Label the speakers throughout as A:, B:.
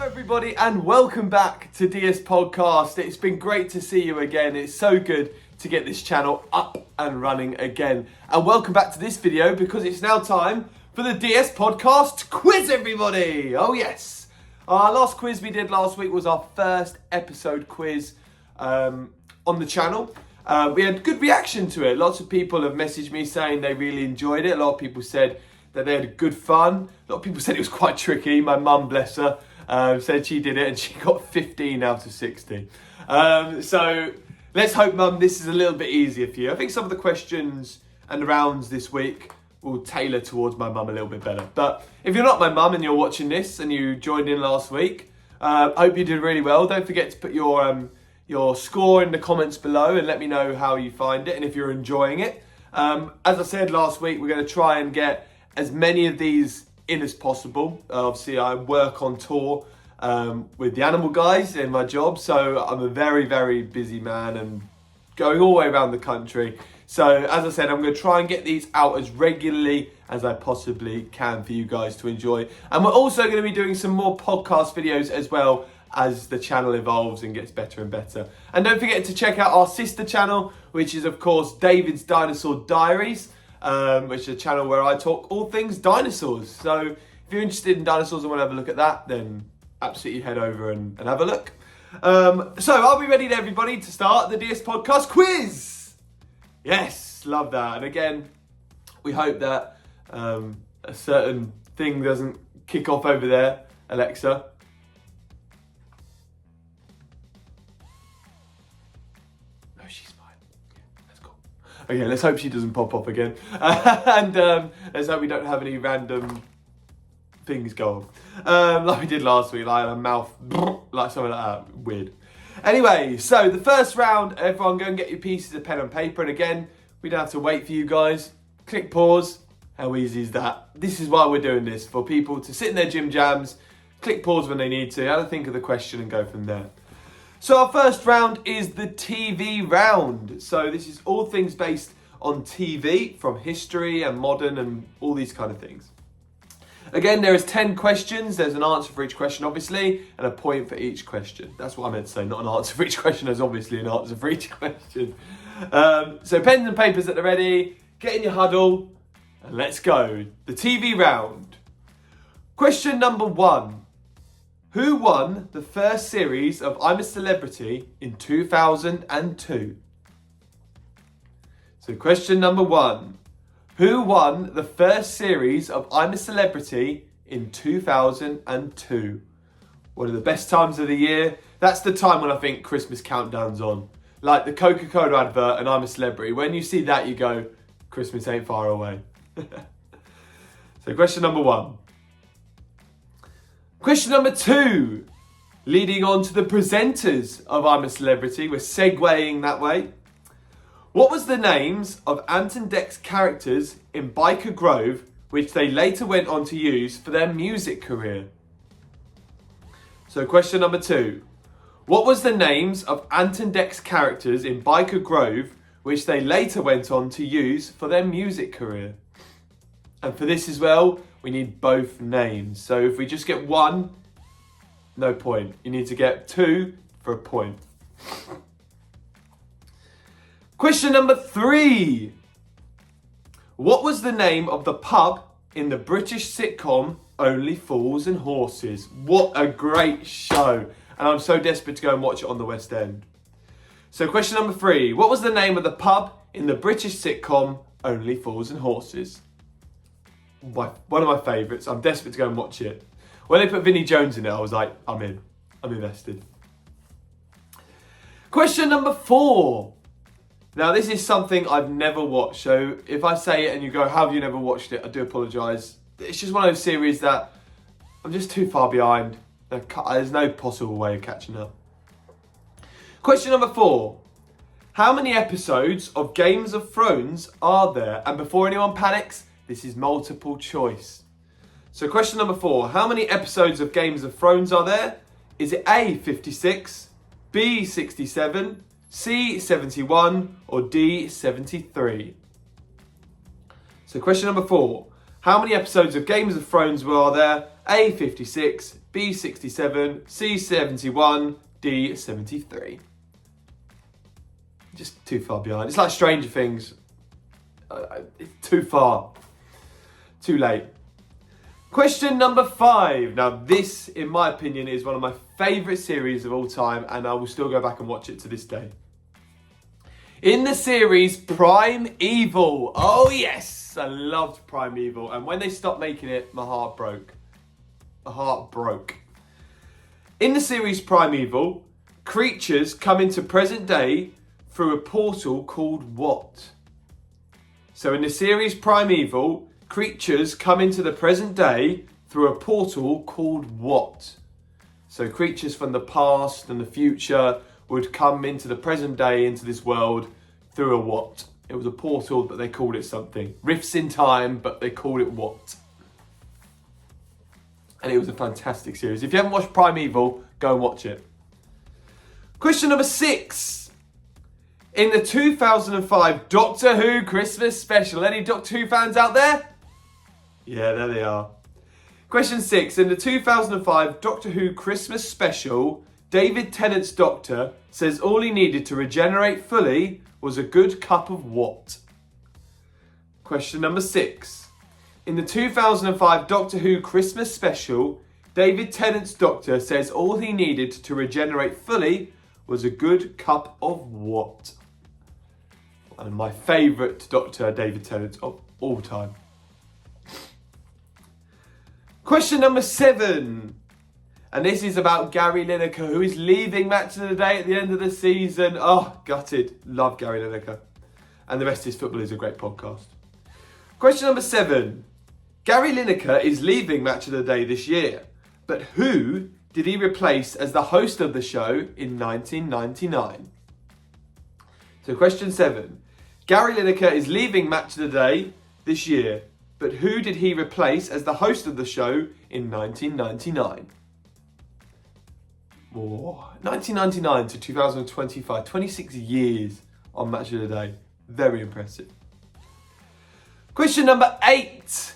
A: everybody, and welcome back to DS Podcast. It's been great to see you again. It's so good to get this channel up and running again. And welcome back to this video because it's now time for the DS Podcast quiz, everybody. Oh yes. Our last quiz we did last week was our first episode quiz on the channel. We had good reaction to it. Lots of people have messaged me saying they really enjoyed it. A lot of people said that they had good fun. A lot of people said it was quite tricky. My mum, bless her, said she did it and she got 15 out of 60. So let's hope, Mum, this is a little bit easier for you. I think some of the questions and the rounds this week will tailor towards my mum a little bit better. But if you're not my mum and you're watching this and you joined in last week, I hope you did really well. Don't forget to put your score in the comments below and let me know how you find it and if you're enjoying it. As I said last week, we're going to try and get as many of these in as possible. Obviously, I work on tour with the Animal Guys in my job, so I'm a very, very busy man and going all the way around the country. So, as I said, I'm going to try and get these out as regularly as I possibly can for you guys to enjoy. And we're also going to be doing some more podcast videos as well as the channel evolves and gets better and better. And don't forget to check out our sister channel, which is, of course, David's Dinosaur Diaries, which is a channel where I talk all things dinosaurs. So if you're interested in dinosaurs and want to have a look at that, then absolutely head over and have a look. So are we ready, everybody, to start the DS Podcast quiz? Yes, love that. And again, we hope that a certain thing doesn't kick off over there, Alexa. Okay, let's hope she doesn't pop up again. And let's hope we don't have any random things go on. Like we did last week, like a mouth, like something like that. Weird. Anyway, so the first round, everyone go and get your pieces of pen and paper. And again, we don't have to wait for you guys. Click pause. How easy is that? This is why we're doing this, for people to sit in their gym jams, click pause when they need to, have a think of the question and go from there. So our first round is the TV round. So this is all things based on TV, from history and modern and all these kind of things. Again, there is 10 questions. There's an answer for each question, obviously, and a point for each question. That's what I meant to say, not an answer for each question. There's obviously an answer for each question. So pens and papers at the ready. Get in your huddle and let's go. The TV round. Question number 1. Who won the first series of I'm a Celebrity in 2002? So question number 1. Who won the first series of I'm a Celebrity in 2002? One of the best times of the year. That's the time when I think Christmas countdown's on. Like the Coca-Cola advert and I'm a Celebrity. When you see that, you go, Christmas ain't far away. So question number 1. Question number 2, leading on to the presenters of I'm a Celebrity, we're segueing that way. What was the names of Ant and Dec's characters in Byker Grove, which they later went on to use for their music career? So question number 2, what was the names of Ant and Dec's characters in Byker Grove, which they later went on to use for their music career? And for this as well, we need both names. So if we just get 1, no point. You need to get 2 for a point. Question number 3. What was the name of the pub in the British sitcom Only Fools and Horses? What a great show. And I'm so desperate to go and watch it on the West End. So question number 3. What was the name of the pub in the British sitcom Only Fools and Horses? One of my favourites. I'm desperate to go and watch it. When they put Vinnie Jones in it, I was like, I'm in. I'm invested. Question number 4. Now, this is something I've never watched. So if I say it and you go, how have you never watched it? I do apologise. It's just one of those series that I'm just too far behind. There's no possible way of catching up. Question number 4. How many episodes of Games of Thrones are there? And before anyone panics, this is multiple choice. So question number 4. How many episodes of Games of Thrones are there? Is it A, 56, B, 67, C, 71, or D, 73? So question number 4. How many episodes of Games of Thrones are there? A 56, B 67, C 71, D 73. Just too far behind. It's like Stranger Things. It's too far. Too late. Question number 5. Now this, in my opinion, is one of my favourite series of all time, and I will still go back and watch it to this day. In the series Primeval. Oh yes, I loved Primeval. And when they stopped making it, my heart broke. My heart broke. In the series Primeval, creatures come into present day through a portal called what? So in the series Primeval, creatures come into the present day through a portal called what? So creatures from the past and the future would come into the present day, into this world, through a what? It was a portal, but they called it something. Rifts in time, but they called it what? And it was a fantastic series. If you haven't watched Primeval, go and watch it. Question number 6. In the 2005 Doctor Who Christmas special. Any Doctor Who fans out there? Yeah, there they are. Question 6. In the 2005 Doctor Who Christmas special, David Tennant's Doctor says all he needed to regenerate fully was a good cup of what? Question number 6. In the 2005 Doctor Who Christmas special, David Tennant's Doctor says all he needed to regenerate fully was a good cup of what? And my favourite Doctor, David Tennant, of all time. Question number 7. And this is about Gary Lineker, who is leaving Match of the Day at the end of the season. Oh, gutted. Love Gary Lineker. And the rest is football is a great podcast. Question number 7. Gary Lineker is leaving Match of the Day this year. But who did he replace as the host of the show in 1999? So question 7. Gary Lineker is leaving Match of the Day this year. But who did he replace as the host of the show in 1999? 1999 to 2025, 26 years on Match of the Day. Very impressive. Question number 8.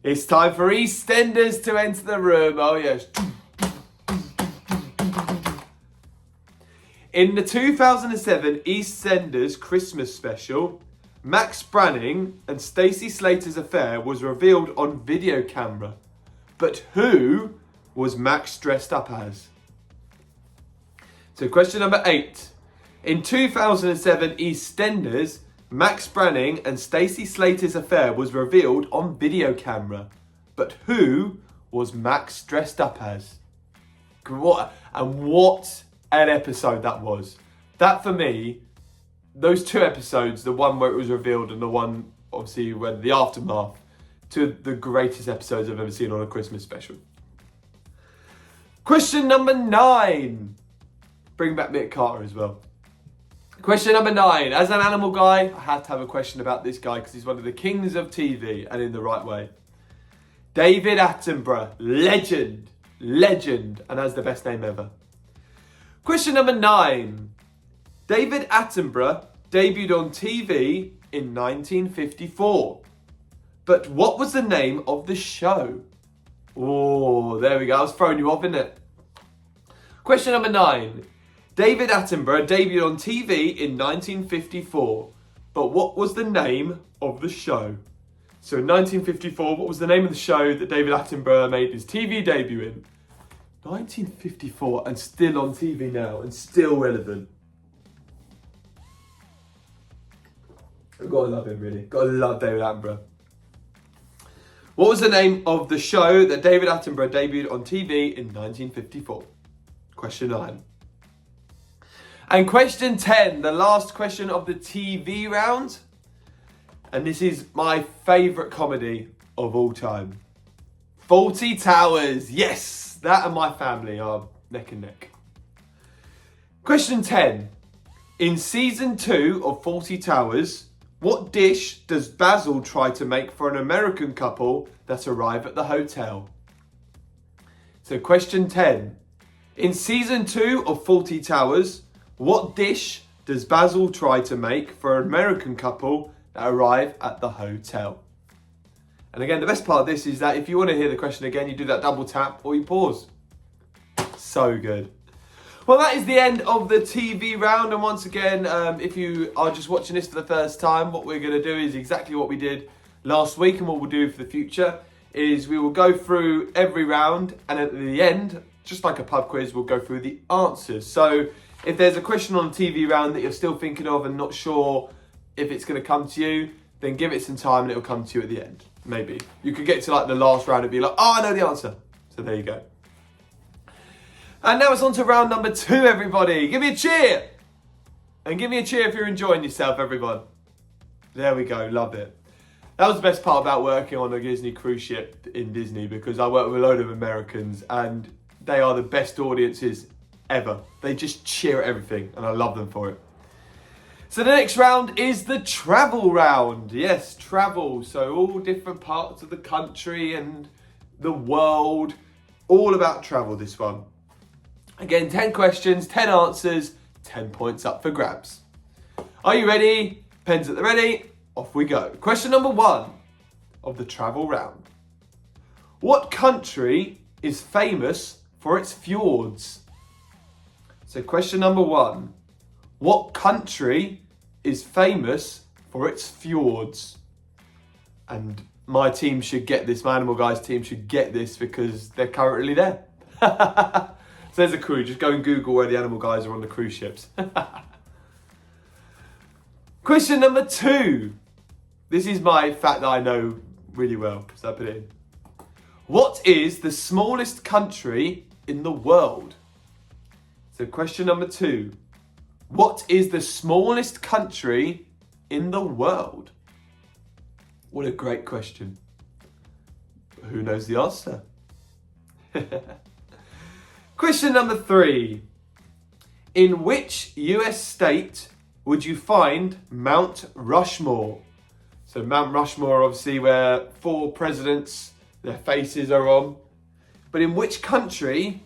A: It's time for EastEnders to enter the room. Oh yes. In the 2007 EastEnders Christmas special, Max Branning and Stacey Slater's affair was revealed on video camera. But who was Max dressed up as? So question number 8. In 2007 EastEnders, Max Branning and Stacey Slater's affair was revealed on video camera. But who was Max dressed up as? What an episode that was. That for me, those 2 episodes, the one where it was revealed and the one obviously when the aftermath, 2 of the greatest episodes I've ever seen on a Christmas special. Question number 9. Bring back Nick Carter as well. Question number 9. As an animal guy, I had to have a question about this guy because he's one of the kings of TV and in the right way. David Attenborough, legend, and has the best name ever. Question number 9. David Attenborough debuted on TV in 1954. But what was the name of the show? Oh, there we go. I was throwing you off, innit it? Question number 9. David Attenborough debuted on TV in 1954. But what was the name of the show? So in 1954, what was the name of the show that David Attenborough made his TV debut in? 1954 and still on TV now and still relevant. I've got to love him, really. Got to love David Attenborough. What was the name of the show that David Attenborough debuted on TV in 1954? Question 9. And question 10, the last question of the TV round. And this is my favourite comedy of all time. Fawlty Towers. Yes, that and My Family are neck and neck. Question 10. In season 2 of Fawlty Towers, what dish does Basil try to make for an American couple that arrive at the hotel? So question 10. In season 2 of Fawlty Towers, what dish does Basil try to make for an American couple that arrive at the hotel? And again, the best part of this is that if you want to hear the question again, you do that double tap or you pause. So good. Well, that is the end of the TV round. And once again, if you are just watching this for the first time, what we're going to do is exactly what we did last week, and what we'll do for the future is we will go through every round, and at the end, just like a pub quiz, we'll go through the answers. So if there's a question on the TV round that you're still thinking of and not sure if it's going to come to you, then give it some time and it'll come to you at the end. Maybe. You could get to like the last round and be like, oh, I know the answer. So there you go. And now it's on to round number 2, everybody. Give me a cheer. And give me a cheer if you're enjoying yourself, everyone. There we go. Love it. That was the best part about working on a Disney cruise ship in Disney, because I work with a load of Americans and they are the best audiences ever. They just cheer at everything and I love them for it. So the next round is the travel round. Yes, travel. So all different parts of the country and the world. All about travel, this one. Again, 10 questions, 10 answers, 10 points up for grabs. Are you ready? Pens at the ready. Off we go. Question number 1 of the travel round. What country is famous for its fjords? So question number 1. What country is famous for its fjords? And my team should get this, my Animal Guys team should get this because they're currently there. So there's a crew, just go and Google where the Animal Guys are on the cruise ships. Question number 2. This is my fact that I know really well, so I put it in. What is the smallest country in the world? So question number 2. What is the smallest country in the world? What a great question. Who knows the answer? Question number 3. In which US state would you find Mount Rushmore? So Mount Rushmore, obviously, where 4 presidents, their faces are on. But in which country,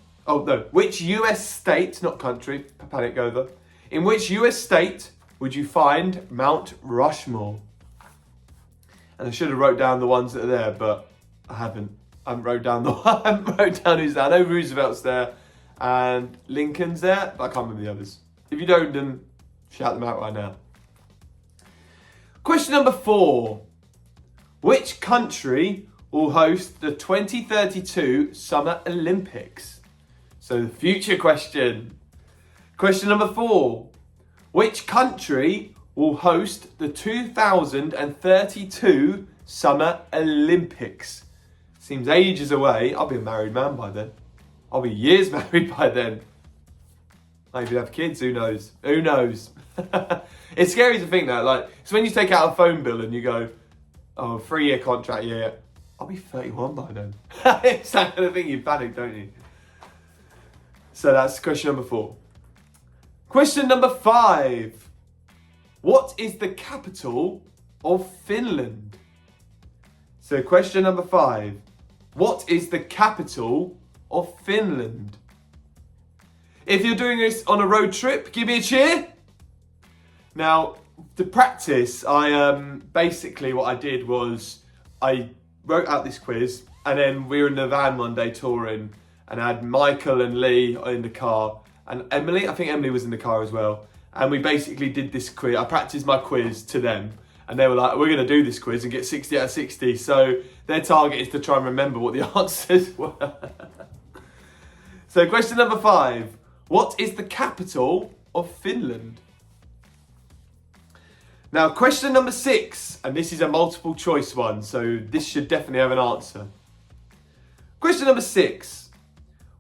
A: which US state, not country, panic over. In which US state would you find Mount Rushmore? And I should have wrote down the ones that are there, but I haven't. I haven't wrote down who's there. I know Roosevelt's there and Lincoln's there, but I can't remember the others. If you don't, then shout them out right now. Question number 4. Which country will host the 2032 Summer Olympics? So the future question. Question number 4. Which country will host the 2032 Summer Olympics? Seems ages away. I'll be a married man by then. I'll be years married by then. Maybe have kids, who knows? Who knows? It's scary to think that, like, it's when you take out a phone bill and you go, oh, 3-year contract, yeah, I'll be 31 by then. It's that kind of thing, you panic, don't you? So that's question number 4. Question number 5. What is the capital of Finland? So question number 5. What is the capital of Finland? If you're doing this on a road trip, give me a cheer. Now, to practice, basically what I did was I wrote out this quiz, and then we were in the van one day touring, and I had Michael and Lee in the car, and Emily, I think Emily was in the car as well. And we basically did this quiz. I practiced my quiz to them, and they were like, we're going to do this quiz and get 60 out of 60. So their target is to try and remember what the answers were. So question number 5. What is the capital of Finland? Now, question number 6, and this is a multiple choice one, so this should definitely have an answer. Question number 6.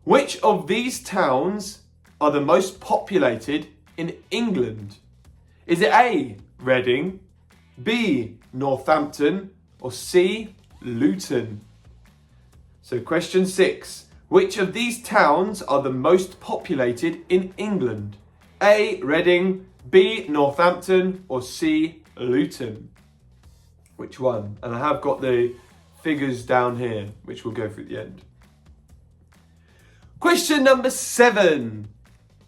A: Which of these towns are the most populated in England? Is it A, Reading, B, Northampton, or C, Luton? So question 6. Which of these towns are the most populated in England? A, Reading, B, Northampton, or C, Luton? Which one? And I have got the figures down here, which we'll go through at the end. Question number 7.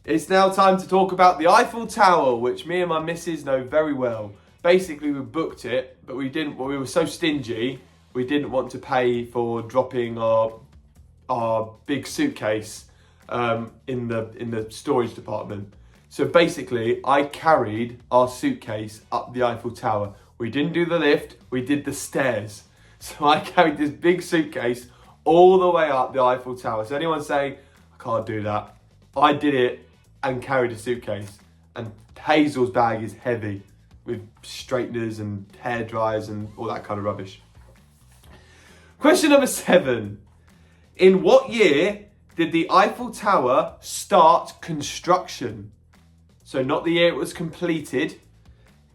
A: It's now time to talk about the Eiffel Tower, which me and my missus know very well. Basically, we booked it, but we didn't. Well, we were so stingy, we didn't want to pay for dropping our big suitcase in the storage department. So basically, I carried our suitcase up the Eiffel Tower. We didn't do the lift, we did the stairs. So I carried this big suitcase all the way up the Eiffel Tower. So anyone saying, I can't do that, I did it and carried a suitcase. And Hazel's bag is heavy with straighteners and hair dryers and all that kind of rubbish. Question number 7. In what year did the Eiffel Tower start construction? So not the year it was completed.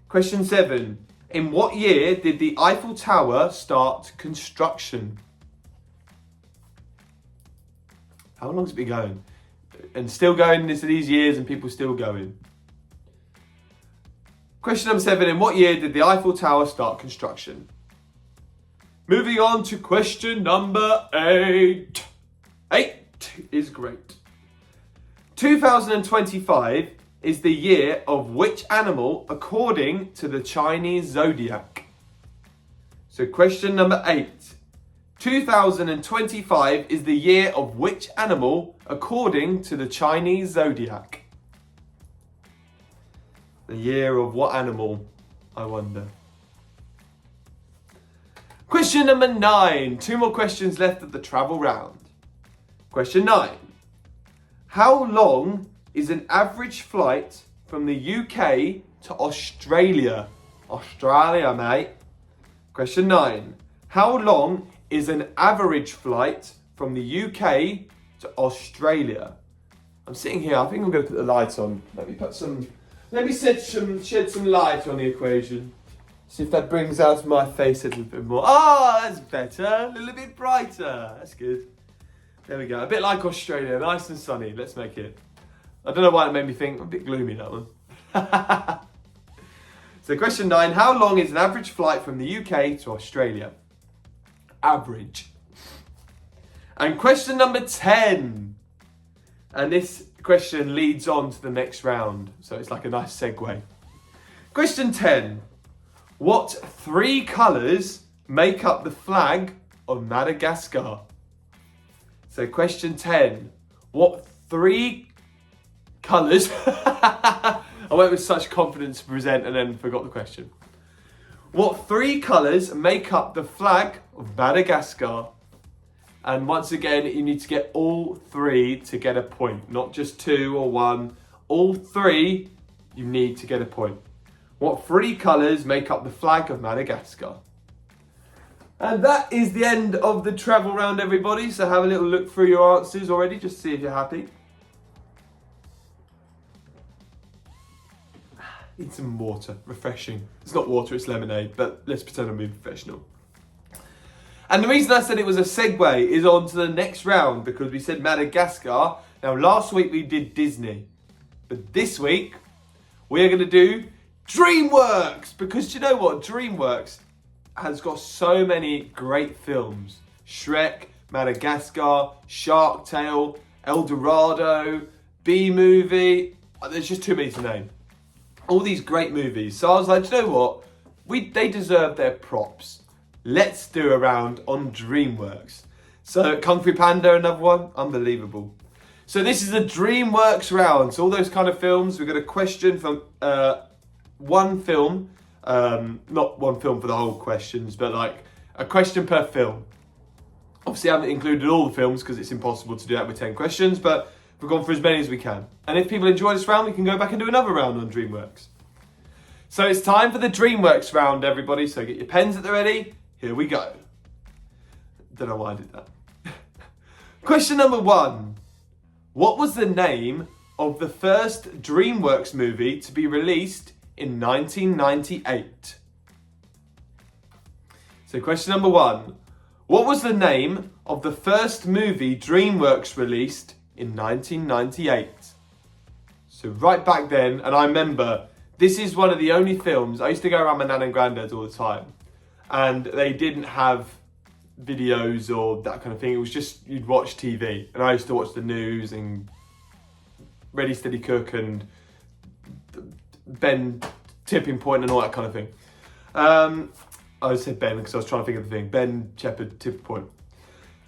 A: Question 7. In what year did the Eiffel Tower start construction? How long's it been going? And still going these years and people still going. Question number 7. In what year did the Eiffel Tower start construction? Moving on to question number 8. 8 is great. 2025 is the year of which animal according to the Chinese zodiac? So question number 8. 2025 is the year of which animal according to the Chinese zodiac? The year of what animal, I wonder? Question number 9. 2 more questions left of the travel round. Question 9. How long is an average flight from the UK to Australia? Australia, mate. Question 9. How long is an average flight from the UK to Australia? I'm sitting here, I think I'm going to put the light on. Let me shed some light on the equation. See if that brings out my face a little bit more. Ah, that's better. A little bit brighter. That's good. There we go. A bit like Australia, nice and sunny. Let's make it. I don't know why it made me think, a bit gloomy, that one. So question 9, how long is an average flight from the UK to Australia? Average. And question number 10. And this question leads on to the next round. So it's like a nice segue. Question 10. What 3 colours make up the flag of Madagascar? So question 10. What 3 colours... I went with such confidence to present and then forgot the question. What 3 colours make up the flag of Madagascar? And once again, you need to get all 3 to get a point. Not just 2 or 1. All 3, you need to get a point. What 3 colours make up the flag of Madagascar? And that is the end of the travel round, everybody. So have a little look through your answers already, just to see if you're happy. Need some water, refreshing. It's not water, it's lemonade, but let's pretend I'm being professional. And the reason I said it was a segue is on to the next round, because we said Madagascar. Now, last week we did Disney, but this week we're going to do DreamWorks, because do you know what? DreamWorks has got so many great films. Shrek, Madagascar, Shark Tale, El Dorado, B-Movie. There's just too many to name. All these great movies. So I was like, do you know what? They deserve their props. Let's do a round on DreamWorks. So Kung Fu Panda, another one. Unbelievable. So this is a DreamWorks round. So all those kind of films, we've got a question from one film. Not one film for the whole questions, but like a question per film. Obviously I haven't included all the films because it's impossible to do that with 10 questions, but we've gone for as many as we can. And if people enjoy this round, we can go back and do another round on DreamWorks. So it's time for the DreamWorks round, everybody. So get your pens at the ready. Here we go. Don't know why I did that. Question number 1. What was the name of the first DreamWorks movie to be released in 1998? So question number 1. What was the name of the first movie DreamWorks released in 1998? So right back then, and I remember, this is one of the only films, I used to go around my nan and granddad's all the time, and they didn't have videos or that kind of thing. It was just, you'd watch TV, and I used to watch the news and Ready Steady Cook and Ben Tipping Point and all that kind of thing. I said Ben because I was trying to think of the thing. Ben Shepherd, Tipping Point.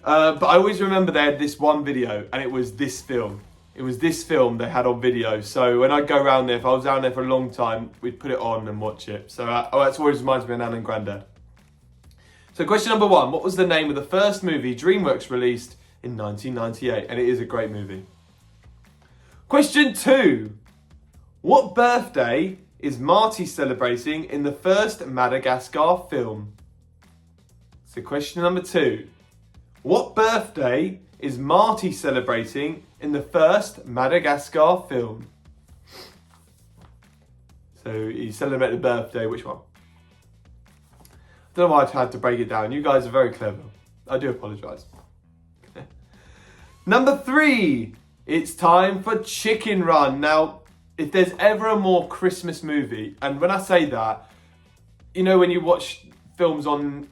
A: But I always remember they had this one video, and it was this film. It was this film they had on video. So when I'd go around there, if I was down there for a long time, we'd put it on and watch it. So that's always reminds me of Nan and Grandad. So question number 1. What was the name of the first movie DreamWorks released in 1998? And it is a great movie. Question 2. What birthday is Marty celebrating in the first Madagascar film? So question number 2. What birthday is Marty celebrating in the first Madagascar film? So he celebrated a birthday, which one? I don't know why I had to break it down. You guys are very clever. I do apologise. Number 3. It's time for Chicken Run. Now, if there's ever a more Christmas movie, and when I say that, you know when you watch films on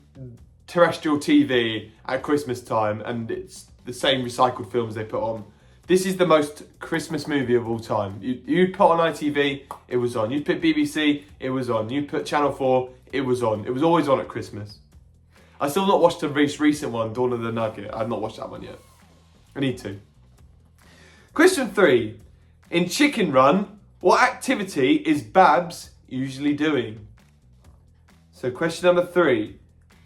A: terrestrial TV at Christmas time and it's the same recycled films they put on. This is the most Christmas movie of all time. You'd put on ITV, it was on. You'd put BBC, it was on. You'd put Channel 4, it was on. It was always on at Christmas. I still not watched the recent one, Dawn of the Nugget. I've not watched that one yet. I need to. Question 3. In Chicken Run, what activity is Babs usually doing? So question number 3.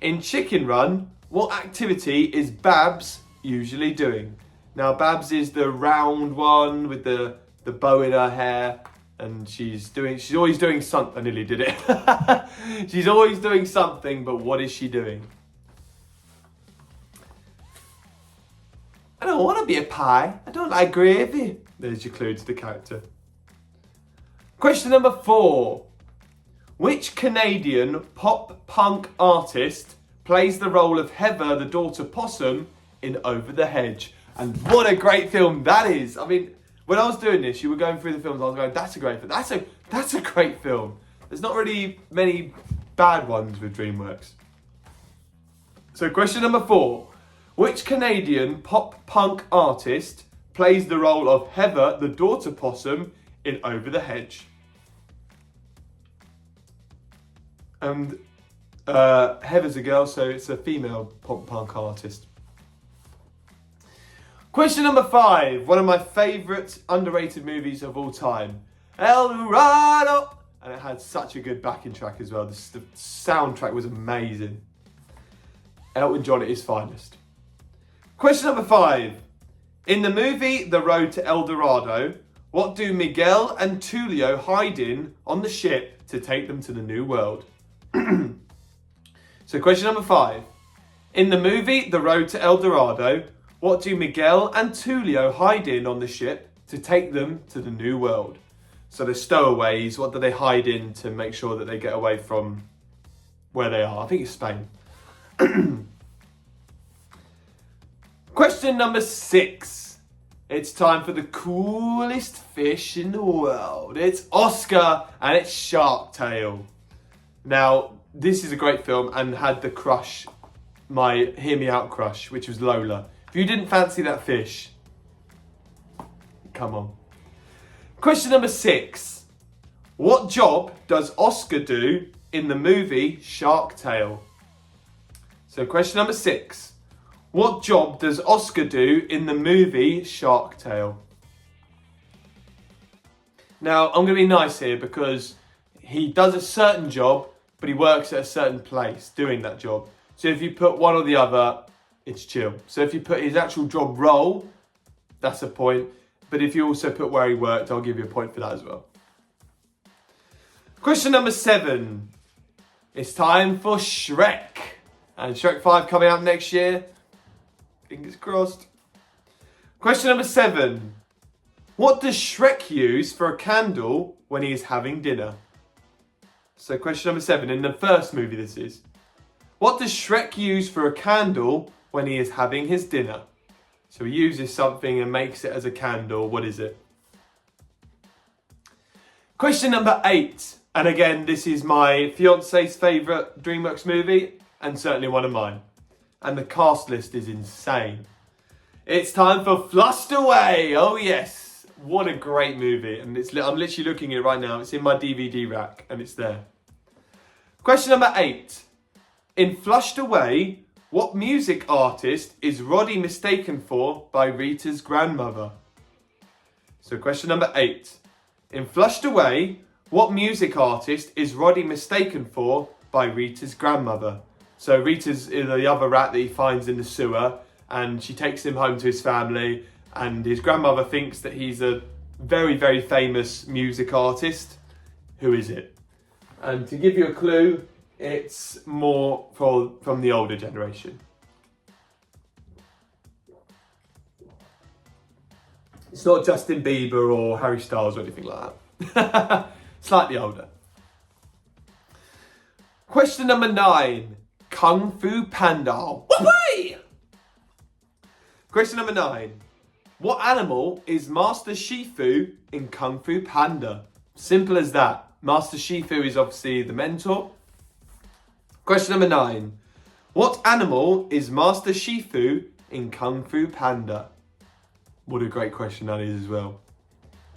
A: In Chicken Run, what activity is Babs usually doing? Now, Babs is the round one with the bow in her hair, and she's always doing something. I nearly did it. She's always doing something, but what is she doing? I don't want to be a pie. I don't like gravy. There's your clue to the character. Question number 4. Which Canadian pop punk artist plays the role of Heather, the daughter possum, in Over the Hedge? And what a great film that is. I mean, when I was doing this, you were going through the films, I was going, that's a great film. That's a great film. There's not really many bad ones with DreamWorks. So question number 4. Which Canadian pop punk artist plays the role of Heather, the daughter possum, in Over the Hedge? And Heather's a girl, so it's a female pop punk artist. Question number 5. One of my favourite underrated movies of all time. El Dorado! And it had such a good backing track as well. The soundtrack was amazing. Elton John at his finest. Question number 5. In the movie The Road to El Dorado, what do Miguel and Tulio hide in on the ship to take them to the new world? So question number 5. In the movie The Road to El Dorado, what do Miguel and Tulio hide in on the ship to take them to the new world? So the stowaways, what do they hide in to make sure that they get away from where they are? I think it's Spain. Question number 6. It's time for the coolest fish in the world. It's Oscar and it's Shark Tale. Now, this is a great film and had the crush, my Hear Me Out crush, which was Lola. If you didn't fancy that fish, come on. Question number 6. What job does Oscar do in the movie Shark Tale? So question number 6. What job does Oscar do in the movie Shark Tale? Now, I'm going to be nice here because he does a certain job, but he works at a certain place doing that job. So if you put one or the other, it's chill. So if you put his actual job role, that's a point. But if you also put where he worked, I'll give you a point for that as well. Question number 7. It's time for Shrek. And Shrek 5 coming out next year. Fingers crossed. Question number 7. What does Shrek use for a candle when he is having dinner? So question number 7, in the first movie this is. What does Shrek use for a candle when he is having his dinner? So he uses something and makes it as a candle. What is it? Question number 8. And again, this is my fiance's favourite DreamWorks movie and certainly one of mine. And the cast list is insane. It's time for Flushed Away. Oh yes, what a great movie. And I'm literally looking at it right now. It's in my DVD rack and it's there. Question number 8. In Flushed Away, what music artist is Roddy mistaken for by Rita's grandmother? So question number 8. In Flushed Away, what music artist is Roddy mistaken for by Rita's grandmother? So Rita's the other rat that he finds in the sewer, and she takes him home to his family, and his grandmother thinks that he's a very, very famous music artist. Who is it? And to give you a clue, it's more from the older generation. It's not Justin Bieber or Harry Styles or anything like that. Slightly older. Question number 9. Kung Fu Panda. Whoopee! Question number 9. What animal is Master Shifu in Kung Fu Panda? Simple as that. Master Shifu is obviously the mentor. Question number 9. What animal is Master Shifu in Kung Fu Panda? What a great question that is as well.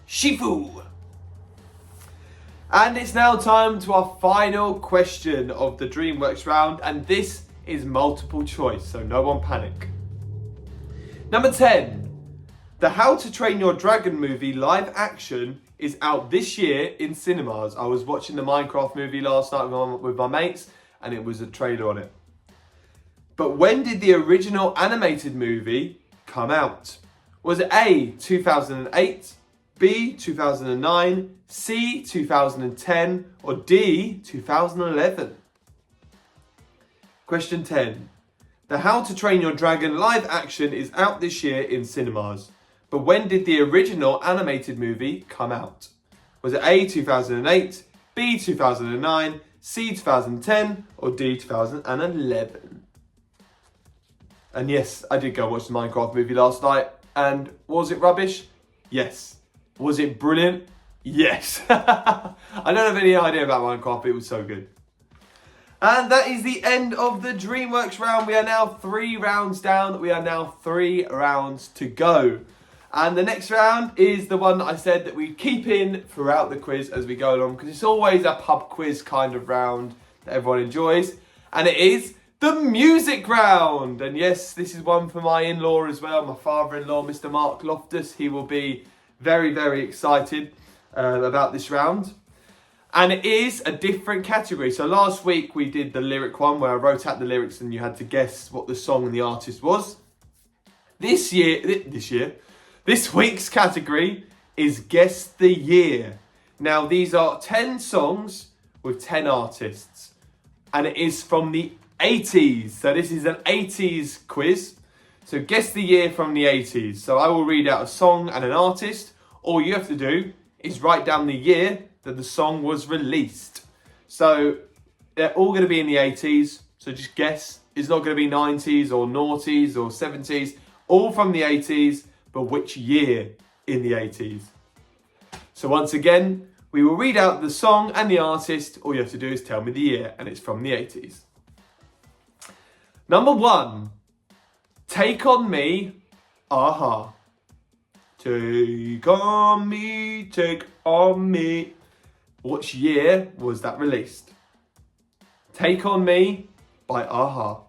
A: Shifu! And it's now time to our final question of the DreamWorks round, and this is multiple choice, so no one panic. Number 10. The How to Train Your Dragon movie live action is out this year in cinemas. I was watching the Minecraft movie last night with my mates, and it was a trailer on it. But when did the original animated movie come out? Was it A, 2008, B, 2009, C, 2010, or D, 2011? Question 10. The How to Train Your Dragon live action is out this year in cinemas. But when did the original animated movie come out? Was it A, 2008, B, 2009, C, 2010, or D, 2011? And yes, I did go watch the Minecraft movie last night. And was it rubbish? Yes. Was it brilliant? Yes. I don't have any idea about Minecraft, but it was so good. And that is the end of the DreamWorks round. We are now 3 rounds down. We are now 3 rounds to go. And the next round is the one that I said that we keep in throughout the quiz as we go along, because it's always a pub quiz kind of round that everyone enjoys. And it is the music round. And yes, this is one for my in-law as well, my father-in-law, Mr. Mark Loftus. He will be very, very excited about this round. And it is a different category. So last week we did the lyric one where I wrote out the lyrics and you had to guess what the song and the artist was. This week's category is Guess the Year. Now these are 10 songs with 10 artists. And it is from the 80s. So this is an 80s quiz. So guess the year from the 80s. So I will read out a song and an artist. All you have to do is write down the year that the song was released. So they're all going to be in the 80s. So just guess. It's not going to be 90s or noughties or 70s. All from the 80s, but which year in the 80s? So once again, we will read out the song and the artist. All you have to do is tell me the year, and it's from the 80s. Number 1, Take On Me, a-ha. Take on me, take on me. Which year was that released? Take On Me by a-ha.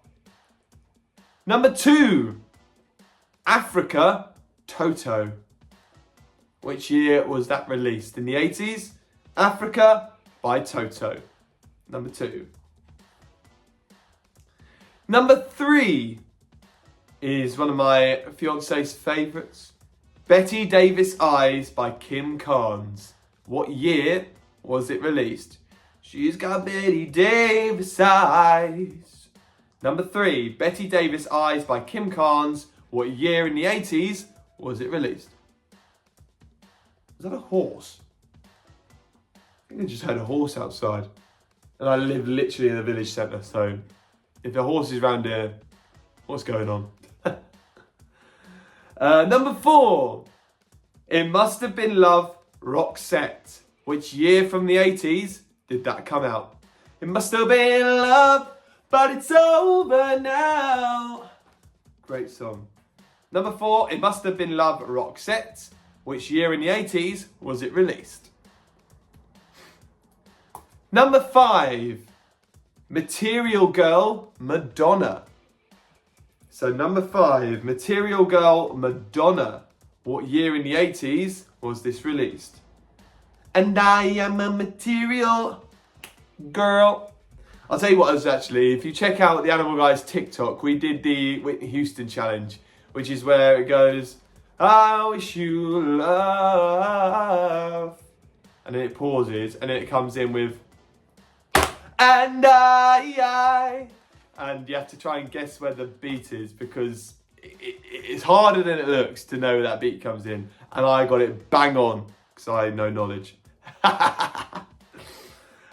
A: Number 2, Africa, Toto. Which year was that released? In the 80s? Africa by Toto. Number 2. Number 3 is one of my fiance's favourites. Betty Davis Eyes by Kim Carnes. What year was it released? She's got Betty Davis eyes. Number 3, Betty Davis Eyes by Kim Carnes. What year in the 80s was it released? Was that a horse? I think I just heard a horse outside. And I live literally in the village centre, so if the horse is around here, what's going on? Number 4, It Must Have Been Love, Roxette. Which year from the 80s did that come out? It must have been love, but it's over now. Great song. Number 4, It Must Have Been Love, Roxette. Which year in the 80s was it released? Number 5, Material Girl, Madonna. So number 5, Material Girl, Madonna. What year in the 80s was this released? And I am a material girl. I'll tell you what else actually, if you check out the Animal Guys TikTok, we did the Whitney Houston challenge, which is where it goes, I wish you love. And then it pauses and then it comes in with, and I. And you have to try and guess where the beat is because it's harder than it looks to know where that beat comes in. And I got it bang on because I had no knowledge.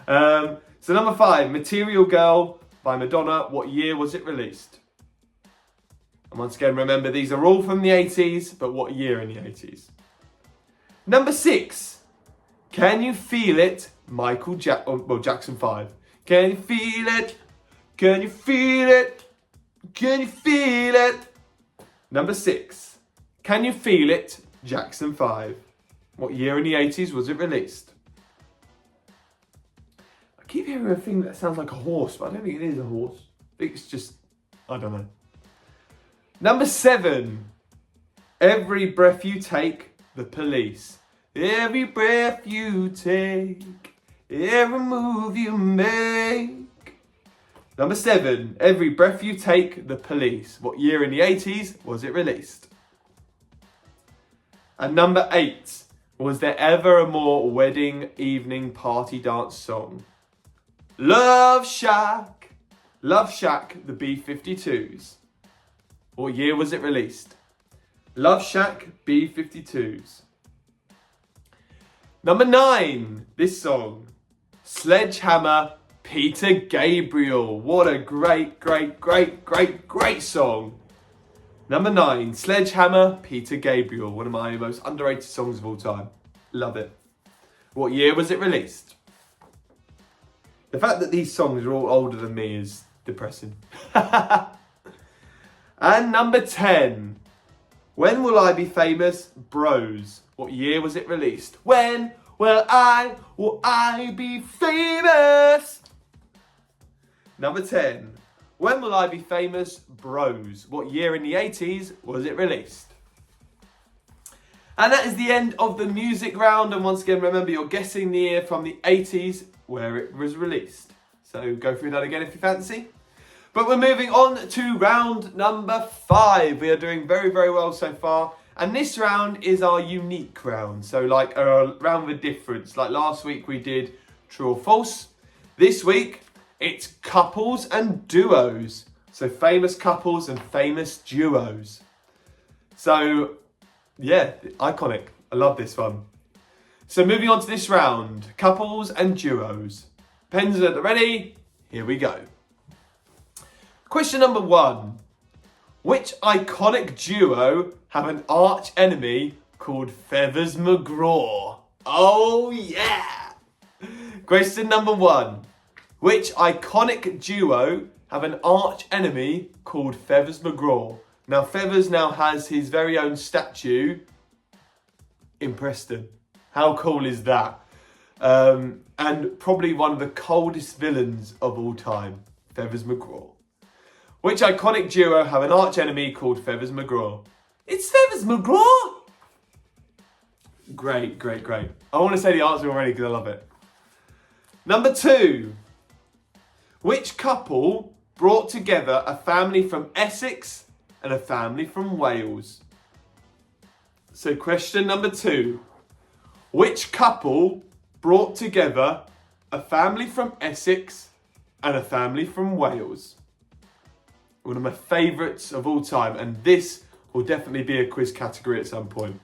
A: So number 5, Material Girl by Madonna. What year was it released? And once again, remember these are all from the 80s, but what year in the 80s? Number 6, Can You Feel It? Jackson 5. Can you feel it? Can you feel it? Can you feel it? Number 6, Can You Feel It? Jackson 5. What year in the 80s was it released? I keep hearing a thing that sounds like a horse, but I don't think it is a horse. I think it's just, I don't know. Number 7, Every Breath You Take, The Police. Every breath you take, every move you make. Number 7, Every Breath You Take, The Police. What year in the 80s was it released? And number 8, Was There Ever a More Wedding Evening Party Dance Song? Love Shack, the B-52s. What year was it released? Love Shack, B-52s. Number 9, this song, Sledgehammer, Peter Gabriel. What a great song. Number 9, Sledgehammer, Peter Gabriel. One of my most underrated songs of all time. Love it. What year was it released? The fact that these songs are all older than me is depressing. And number 10, When Will I Be Famous? Bros. What year was it released? When will I be famous? Number 10, When Will I Be Famous? Bros. What year in the 80s was it released? And that is the end of the music round. And once again, remember you're guessing the year from the 80s where it was released. So go through that again if you fancy. But we're moving on to round number 5. We are doing very well so far. And this round is our unique round. So like a round with a difference. Like last week we did true or false. This week it's couples and duos. So famous couples and famous duos. So yeah, iconic. I love this one. So moving on to this round, couples and duos. Pens are ready? Here we go. Question number 1. Which iconic duo have an arch enemy called Feathers McGraw? Oh yeah! Question number 1. Which iconic duo have an arch enemy called Feathers McGraw? Now Feathers now has his very own statue in Preston. How cool is that? And probably one of the coldest villains of all time, Feathers McGraw. Which iconic duo have an arch enemy called Feathers McGraw? It's Feathers McGraw! Great. I want to say the answer already because I love it. Number 2. Which couple brought together a family from Essex and a family from Wales? So question number 2. Which couple brought together a family from Essex and a family from Wales? One of my favourites of all time, and this will definitely be a quiz category at some point.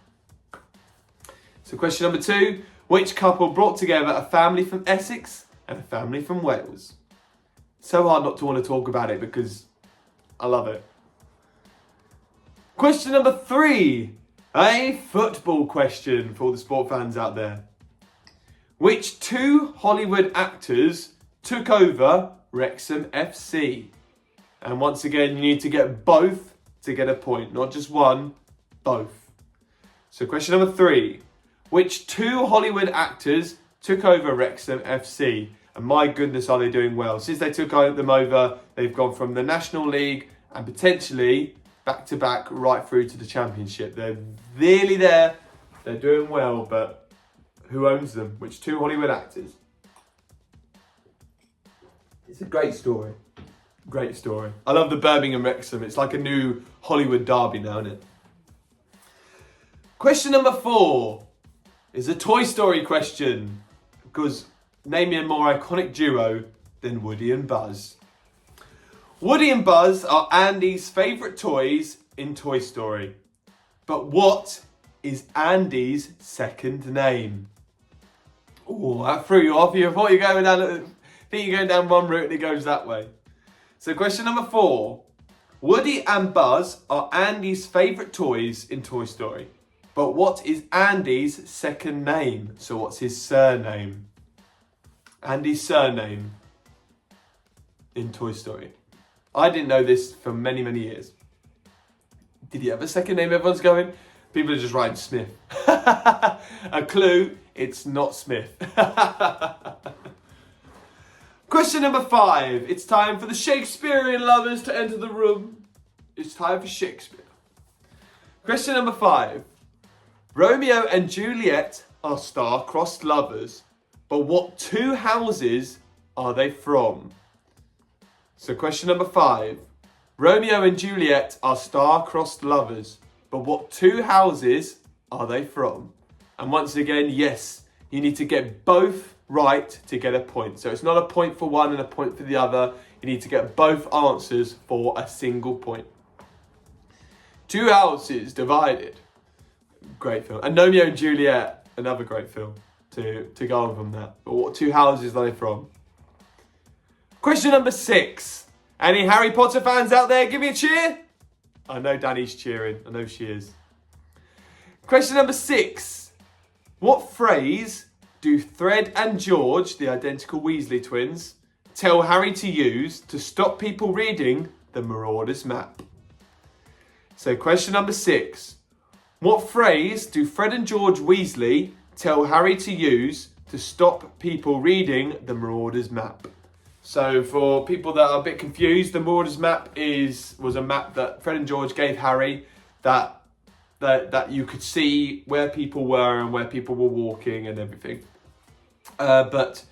A: So question number 2, which couple brought together a family from Essex and a family from Wales? So hard not to want to talk about it because I love it. Question number 3, a football question for all the sport fans out there. Which 2 Hollywood actors took over Wrexham FC? And once again, you need to get both to get a point, not just one, both. So question number 3, which 2 Hollywood actors took over Wrexham FC? And my goodness, are they doing well. Since they took them over, they've gone from the National League and potentially back-to-back right through to the Championship. They're nearly there. They're doing well, but who owns them? Which two Hollywood actors? It's a great story. Great story. I love the Birmingham Wrexham. It's like a new Hollywood derby now, isn't it? Question number 4 is a Toy Story question. Because name me a more iconic duo than Woody and Buzz. Woody and Buzz are Andy's favourite toys in Toy Story. But what is Andy's second name? Oh, that threw you off. You thought you're going down one route and it goes that way. So question number 4. Woody and Buzz are Andy's favourite toys in Toy Story. But what is Andy's second name? So what's his surname? Andy's surname in Toy Story. I didn't know this for many, many years. Did he have a second name? Everyone's going. People are just writing Smith. A clue, it's not Smith. Question number 5. It's time for the Shakespearean lovers to enter the room. It's time for Shakespeare. Question number 5. Romeo and Juliet are star-crossed lovers, but what two houses are they from? So question number 5. Romeo and Juliet are star-crossed lovers, but what two houses are they from? And once again, yes, you need to get both right to get a point. So it's not a point for one and a point for the other. You need to get both answers for a single point. Two houses divided. Great film. And Romeo and Juliet, another great film to go on from that. But what two houses are they from? Question number 6. Any Harry Potter fans out there? Give me a cheer. I know Danny's cheering. I know she is. Question number 6. What phrase do Fred and George, the identical Weasley twins, tell Harry to use to stop people reading the Marauders map? So question number 6. What phrase do Fred and George Weasley tell Harry to use to stop people reading the Marauders map? So for people that are a bit confused, the Marauders map was a map that Fred and George gave Harry that you could see where people were and where people were walking and everything. But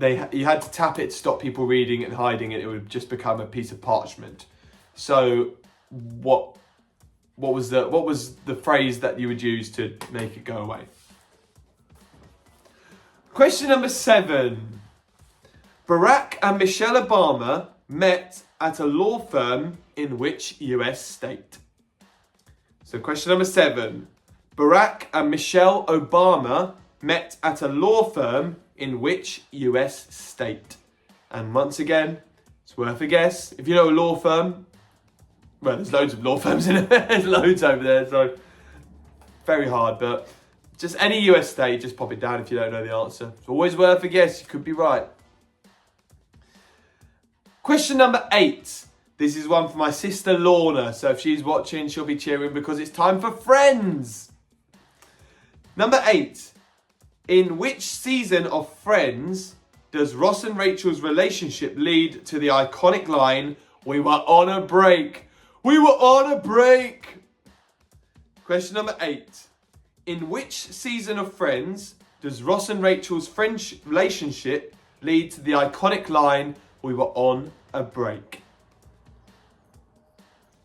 A: you had to tap it to stop people reading it and hiding it. It would just become a piece of parchment. So what was the phrase that you would use to make it go away? Question number 7. Barack and Michelle Obama met at a law firm in which US state? So question number 7. Barack and Michelle Obama met at a law firm in which US state? And once again, it's worth a guess. If you know a law firm, well, there's loads of law firms in it. There's loads over there, so very hard. But just any US state, just pop it down if you don't know the answer. It's always worth a guess. You could be right. Question number 8. This is one for my sister Lorna. So if she's watching, she'll be cheering because it's time for Friends. Number 8. In which season of Friends does Ross and Rachel's relationship lead to the iconic line, "We were on a break"? We were on a break. Question number 8. In which season of Friends does Ross and Rachel's relationship lead to the iconic line, "We were on a break"?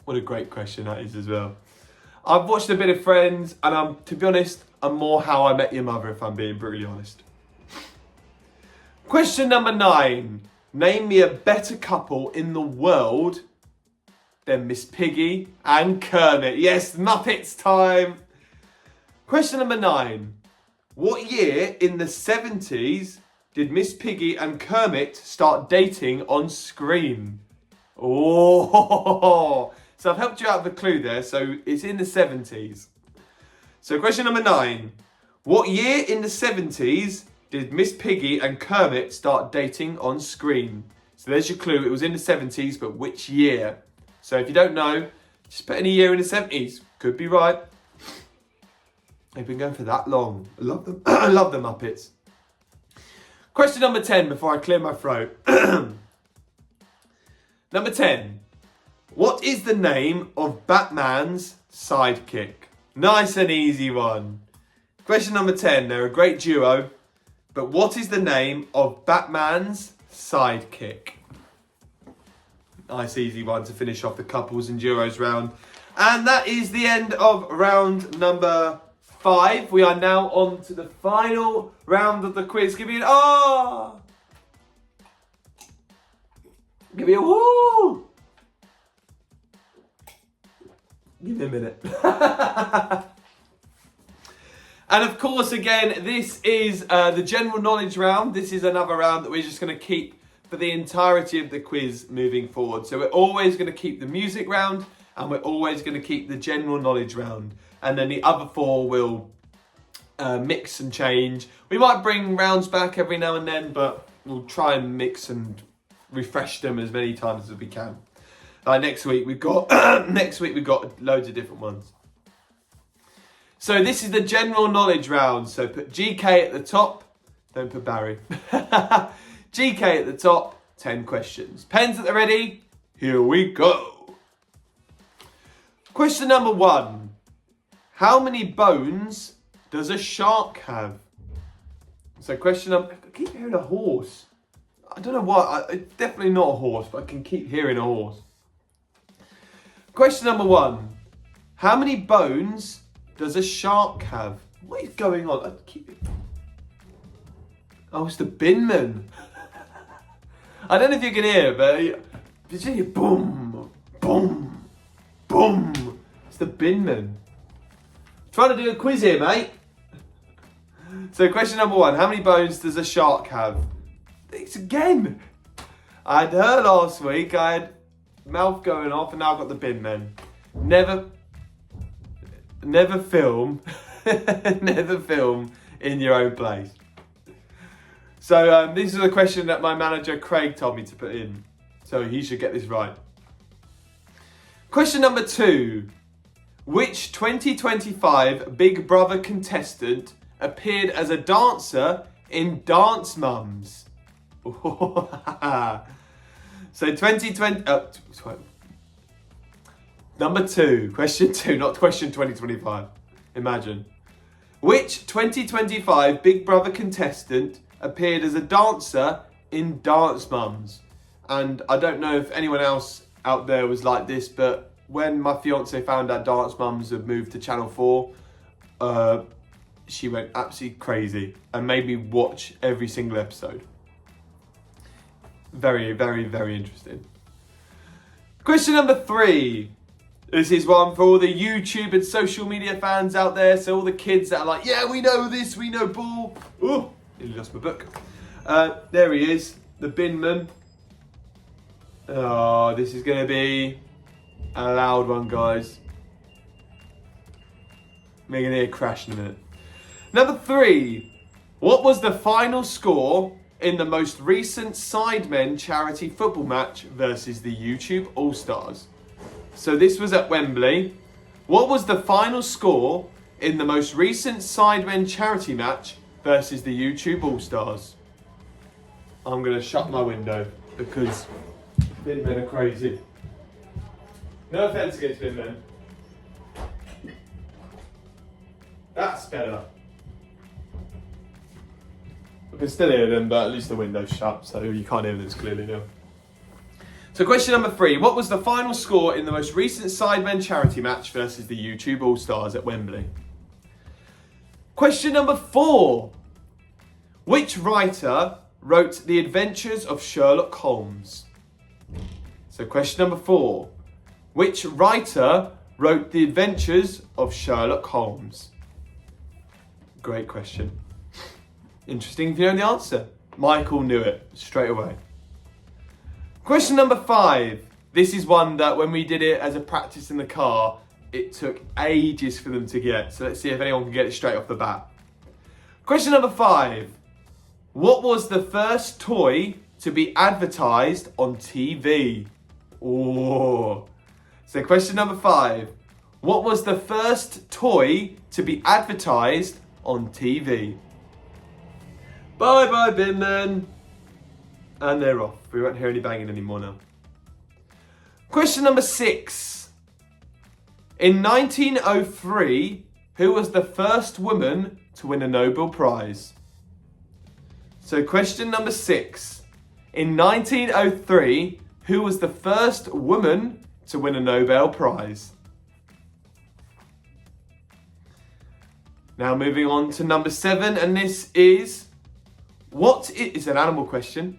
A: What a great question that is as well. I've watched a bit of Friends and to be honest, I'm more How I Met Your Mother if I'm being brutally honest. Question number 9. Name me a better couple in the world than Miss Piggy and Kermit. Yes, Muppets time. Question number 9. What year in the 70s did Miss Piggy and Kermit start dating on screen? Oh, so I've helped you out with a clue there. So it's in the 70s. So question number 9. What year in the 70s did Miss Piggy and Kermit start dating on screen? So there's your clue. It was in the 70s, but which year? So if you don't know, just put any year in the 70s. Could be right. They've been going for that long. I love them. I love the Muppets. Question number 10 before I clear my throat. Number 10. What is the name of Batman's sidekick? Nice and easy one. Question number 10. They're a great duo. But what is the name of Batman's sidekick? Nice easy one to finish off the couples and duos round. And that is the end of round number 5. We are now on to the final round of the quiz. Give me an ah! Give me a woo! Give me a minute. And of course, again, this is the general knowledge round. This is another round that we're just going to keep for the entirety of the quiz moving forward. So we're always going to keep the music round and we're always going to keep the general knowledge round. And then the other 4 will mix and change. We might bring rounds back every now and then, but we'll try and mix and refresh them as many times as we can. Like next week we've got loads of different ones. So this is the general knowledge round. So put GK at the top. Don't put Barry. GK at the top. 10 questions. Pens at the ready. Here we go. Question number 1. How many bones does a shark have? So question number... I keep hearing a horse. I don't know why. It's definitely not a horse, but I can keep hearing a horse. Question number 1. How many bones does a shark have? What is going on? Oh, it's the binman. I don't know if you can hear, but you just hear boom, boom, boom. It's the binman. Trying to do a quiz here, mate. So question number 1. How many bones does a shark have? It's again. I had her last week. I had mouth going off and now I've got the binman. Never film. Never film in your own place. So this is a question that my manager Craig told me to put in. So he should get this right. Question number 2. Which 2025 Big Brother contestant appeared as a dancer in Dance Mums? So 2020... Number 2. Question 2, not question 2025. Imagine. Which 2025 Big Brother contestant appeared as a dancer in Dance Mums? And I don't know if anyone else out there was like this, but when my fiance found out Dance Mums had moved to Channel 4, she went absolutely crazy and made me watch every single episode. Very, very, very interesting. Question number 3. This is one for all the YouTube and social media fans out there. So all the kids that are like, yeah, we know this, we know ball. Oh, nearly lost my book. There he is, the binman. Oh, this is going to be a loud one, guys. We're going to hear a crash in a minute. Number 3. What was the final score in the most recent Sidemen charity football match versus the YouTube All-Stars? So this was at Wembley. What was the final score in the most recent Sidemen charity match versus the YouTube All-Stars? I'm going to shut my window because binmen are crazy. No offence against binmen. That's better. I can still hear them, but at least the window's shut, so you can't hear them as clearly now. So question number 3. What was the final score in the most recent Sidemen charity match versus the YouTube All-Stars at Wembley? Question number 4. Which writer wrote The Adventures of Sherlock Holmes? So question number 4. Which writer wrote The Adventures of Sherlock Holmes? Great question. Interesting if you know the answer. Michael knew it straight away. Question number 5. This is one that when we did it as a practice in the car, it took ages for them to get. So let's see if anyone can get it straight off the bat. Question number 5. What was the first toy to be advertised on TV? Oh. So question number 5. What was the first toy to be advertised on TV? Bye bye, bin men. And they're off. We won't hear any banging anymore now. Question number 6. In 1903, who was the first woman to win a Nobel Prize? So question number 6. In 1903, who was the first woman to win a Nobel Prize? Now moving on to number 7, and this is, it's an animal question.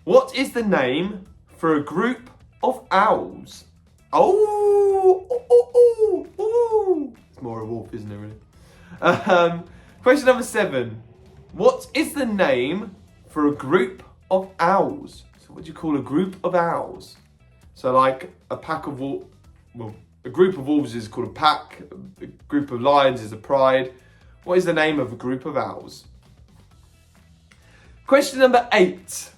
A: What is the name for a group of owls? It's more a wolf, isn't it, really? Question number 7. What is the name for a group of owls? So what do you call a group of owls? So like a pack of wolves, well, a group of wolves is called a pack, a group of lions is a pride. What is the name of a group of owls? Question number 8.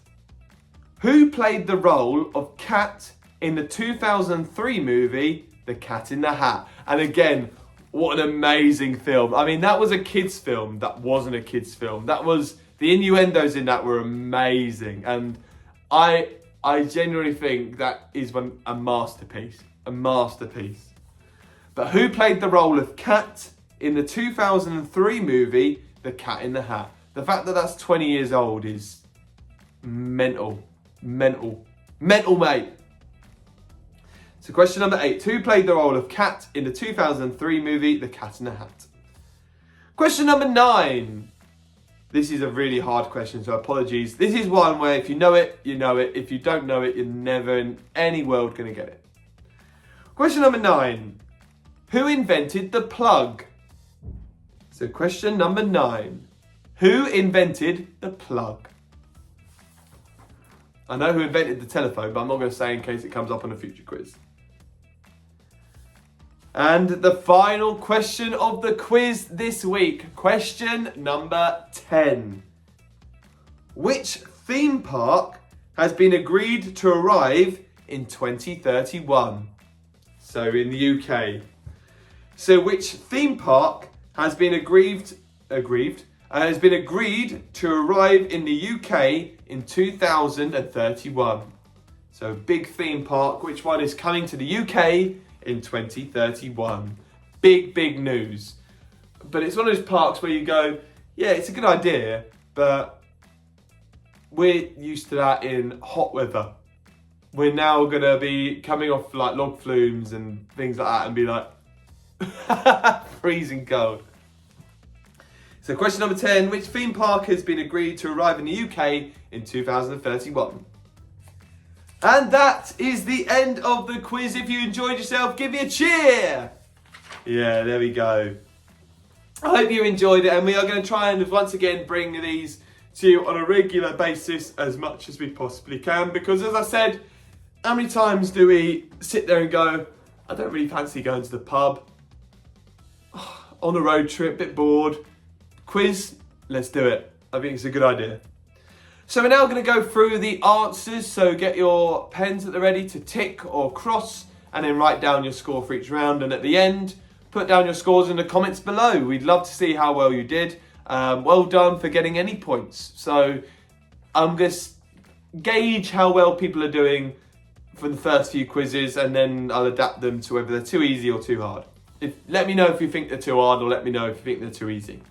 A: Who played the role of Cat in the 2003 movie, The Cat in the Hat? And again, what an amazing film. I mean, that was a kid's film. That wasn't a kid's film. The innuendos in that were amazing. And I genuinely think that is a masterpiece. A masterpiece. But who played the role of Cat in the 2003 movie, The Cat in the Hat? The fact that that's 20 years old is mental. Mental, mate. So question number 8. Who played the role of Cat in the 2003 movie, The Cat in the Hat? Question number 9. This is a really hard question, so apologies. This is one where if you know it, you know it. If you don't know it, you're never in any world going to get it. Question number 9. Who invented the plug? So question number 9. Who invented the plug? I know who invented the telephone, but I'm not going to say in case it comes up on a future quiz. And the final question of the quiz this week, question number 10. Which theme park has been agreed to arrive in 2031? So in the UK. So which theme park has been agreed to arrive in the UK in 2031? So big theme park, which one is coming to the UK in 2031? Big news. But it's one of those parks where you go, yeah, it's a good idea, but we're used to that in hot weather. We're now going to be coming off like log flumes and things like that and be like freezing cold. So question number 10, which theme park has been agreed to arrive in the UK in 2031? And that is the end of the quiz. If you enjoyed yourself, give me a cheer. Yeah, there we go. I hope you enjoyed it, and we are going to try and once again bring these to you on a regular basis as much as we possibly can, because as I said, how many times do we sit there and go, I don't really fancy going to the pub, on a road trip, bit bored, quiz, let's do it. I think it's a good idea. So we're now going to go through the answers, so get your pens at the ready to tick or cross and then write down your score for each round, and at the end put down your scores in the comments below. We'd love to see how well you did. Well done for getting any points. So I'm going to gauge how well people are doing for the first few quizzes, and then I'll adapt them to whether they're too easy or too hard. Let me know if you think they're too hard, or let me know if you think they're too easy.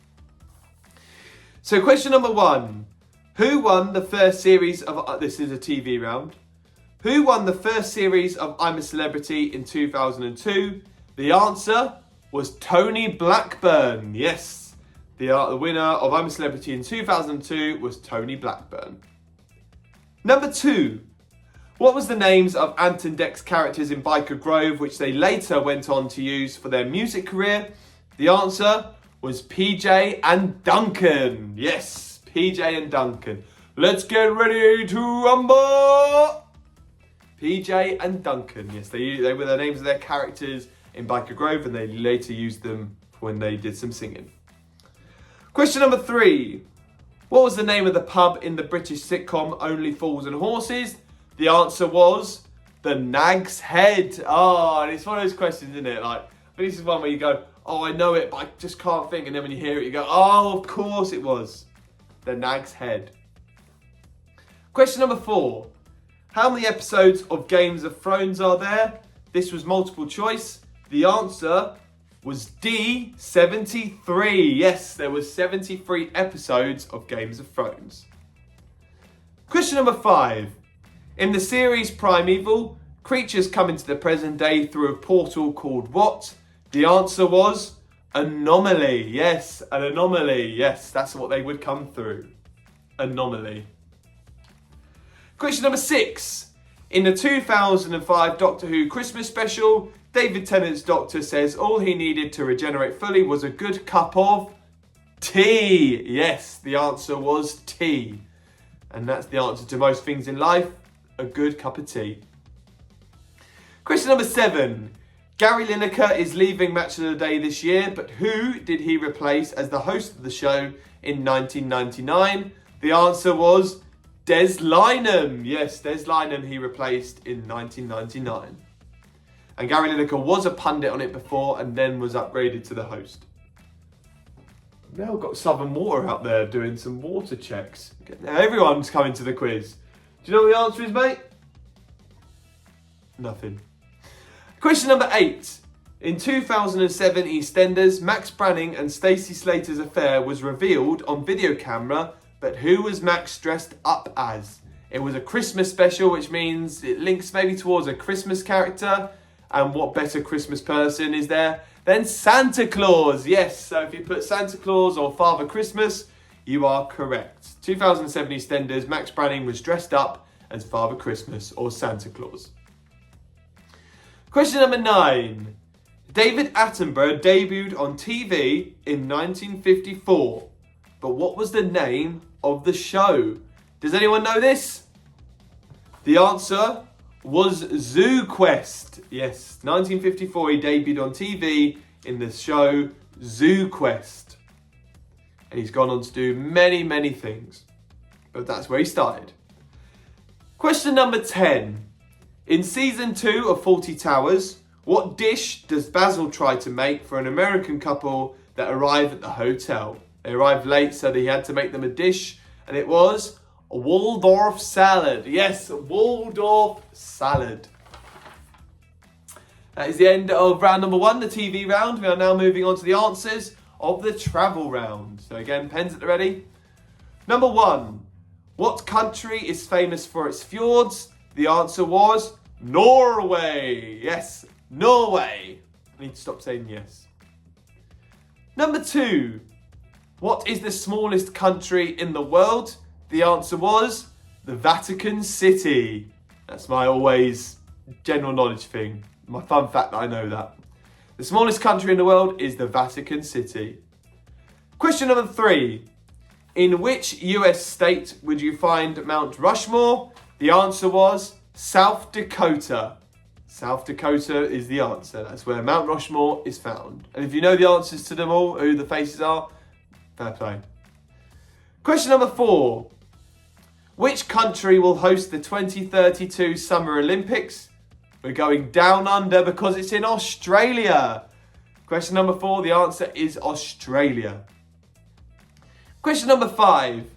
A: So question number 1. Who won the first series of, this is a TV round. Who won the first series of I'm a Celebrity in 2002? The answer was Tony Blackburn. Yes, the winner of I'm a Celebrity in 2002 was Tony Blackburn. Number 2. What was the names of Ant and Dec's characters in Biker Grove, which they later went on to use for their music career? The answer was PJ and Duncan. Yes, PJ and Duncan. Let's get ready to rumble. PJ and Duncan. Yes, they were the names of their characters in Biker Grove, and they later used them when they did some singing. Question number 3. What was the name of the pub in the British sitcom Only Fools and Horses? The answer was the Nag's Head. Oh, and it's one of those questions, isn't it? Like, this is one where you go, oh, I know it, but I just can't think. And then when you hear it, you go, oh, of course it was. the Nag's Head. Question number 4. How many episodes of Games of Thrones are there? This was multiple choice. The answer was D, 73. Yes, there was 73 episodes of Games of Thrones. Question number 5. In the series Primeval, creatures come into the present day through a portal called what? The answer was anomaly. Yes, an anomaly. Yes, that's what they would come through. Anomaly. Question number 6. In the 2005 Doctor Who Christmas special, David Tennant's Doctor says all he needed to regenerate fully was a good cup of tea. Yes, the answer was tea. And that's the answer to most things in life, a good cup of tea. Question number 7. Gary Lineker is leaving Match of the Day this year, but who did he replace as the host of the show in 1999? The answer was Des Lynam. Yes, Des Lynam he replaced in 1999. And Gary Lineker was a pundit on it before and then was upgraded to the host. Now got Southern Water out there doing some water checks. Now everyone's coming to the quiz. Do you know what the answer is, mate? Nothing. Question number 8. In 2007 EastEnders, Max Branning and Stacey Slater's affair was revealed on video camera, but who was Max dressed up as? It was a Christmas special, which means it links maybe towards a Christmas character. And what better Christmas person is there than Santa Claus? Yes, so if you put Santa Claus or Father Christmas, you are correct. 2007 EastEnders, Max Branning was dressed up as Father Christmas or Santa Claus. Question number 9. David Attenborough debuted on TV in 1954. But what was the name of the show? Does anyone know this? The answer was Zoo Quest. Yes, 1954 he debuted on TV in the show Zoo Quest. And he's gone on to do many, many things. But that's where he started. Question number 10. In season 2 of Fawlty Towers, what dish does Basil try to make for an American couple that arrive at the hotel? They arrived late, so he had to make them a dish, and it was a Waldorf salad. Yes, a Waldorf salad. That is the end of round number 1, the TV round. We are now moving on to the answers of the travel round. So again, pens at the ready. Number 1. What country is famous for its fjords? The answer was Norway. Yes, Norway. I need to stop saying yes. Number 2. What is the smallest country in the world? The answer was the Vatican City. That's my always general knowledge thing. My fun fact that I know that. The smallest country in the world is the Vatican City. Question number 3. In which US state would you find Mount Rushmore? The answer was South Dakota. South Dakota is the answer. That's where Mount Rushmore is found. And if you know the answers to them all, who the faces are, fair play. Question number 4. Which country will host the 2032 Summer Olympics? We're going down under because it's in Australia. Question number 4, the answer is Australia. Question number 5.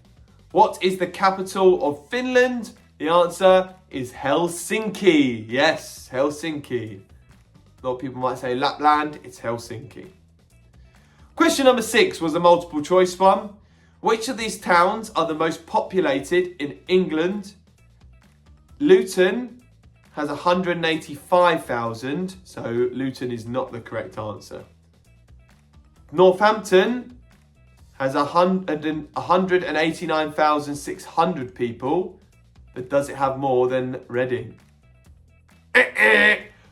A: What is the capital of Finland? The answer is Helsinki. Yes, Helsinki. A lot of people might say Lapland, it's Helsinki. Question number 6 was a multiple choice one. Which of these towns are the most populated in England? Luton has 185,000, so Luton is not the correct answer. Northampton has 189,600 people, but does it have more than Reading?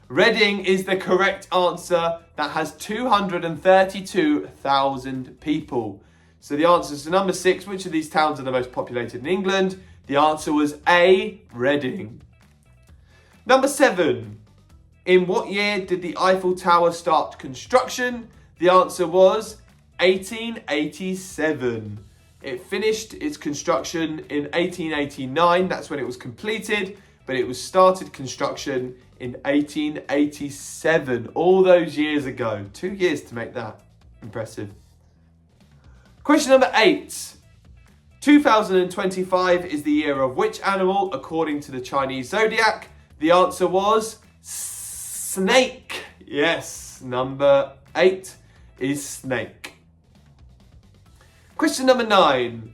A: Reading is the correct answer. That has 232,000 people. So the answer is to number 6. Which of these towns are the most populated in England? The answer was A, Reading. Number 7. In what year did the Eiffel Tower start construction? The answer was 1887. It finished its construction in 1889. That's when it was completed. But it was started construction in 1887. All those years ago. 2 years to make that. Impressive. Question number 8. 2025 is the year of which animal according to the Chinese zodiac? The answer was snake. Yes, number 8 is snake. Question number 9.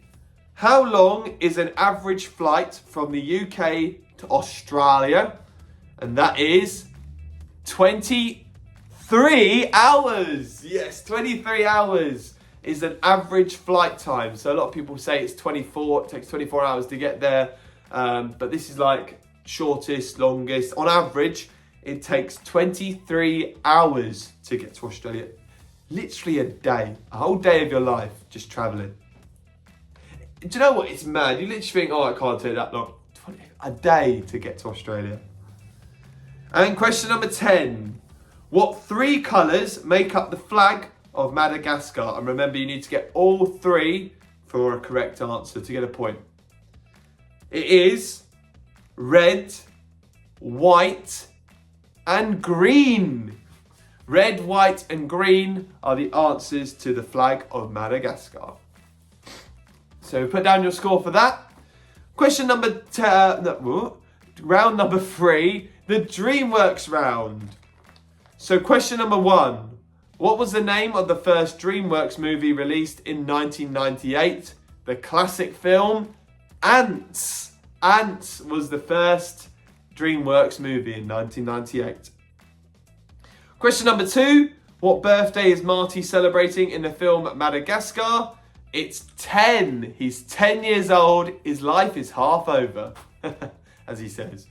A: How long is an average flight from the UK to Australia? And that is 23 hours. Yes, 23 hours is an average flight time. So a lot of people say it's 24, it takes 24 hours to get there. But this is like shortest, longest. On average, it takes 23 hours to get to Australia. Literally a day, a whole day of your life just traveling. Do you know what? It's mad. You literally think, oh, it can't take that long. A day to get to Australia. And question number 10. What 3 colours make up the flag of Madagascar? And remember, you need to get all 3 for a correct answer to get a point. It is red, white, and green. Red, white, and green are the answers to the flag of Madagascar. So put down your score for that. Question number round number 3, the DreamWorks round. So question number 1. What was the name of the first DreamWorks movie released in 1998? The classic film Ants. Ants was the first DreamWorks movie in 1998. Question number 2. What birthday is Marty celebrating in the film Madagascar? It's 10. He's 10 years old. His life is half over, as he says.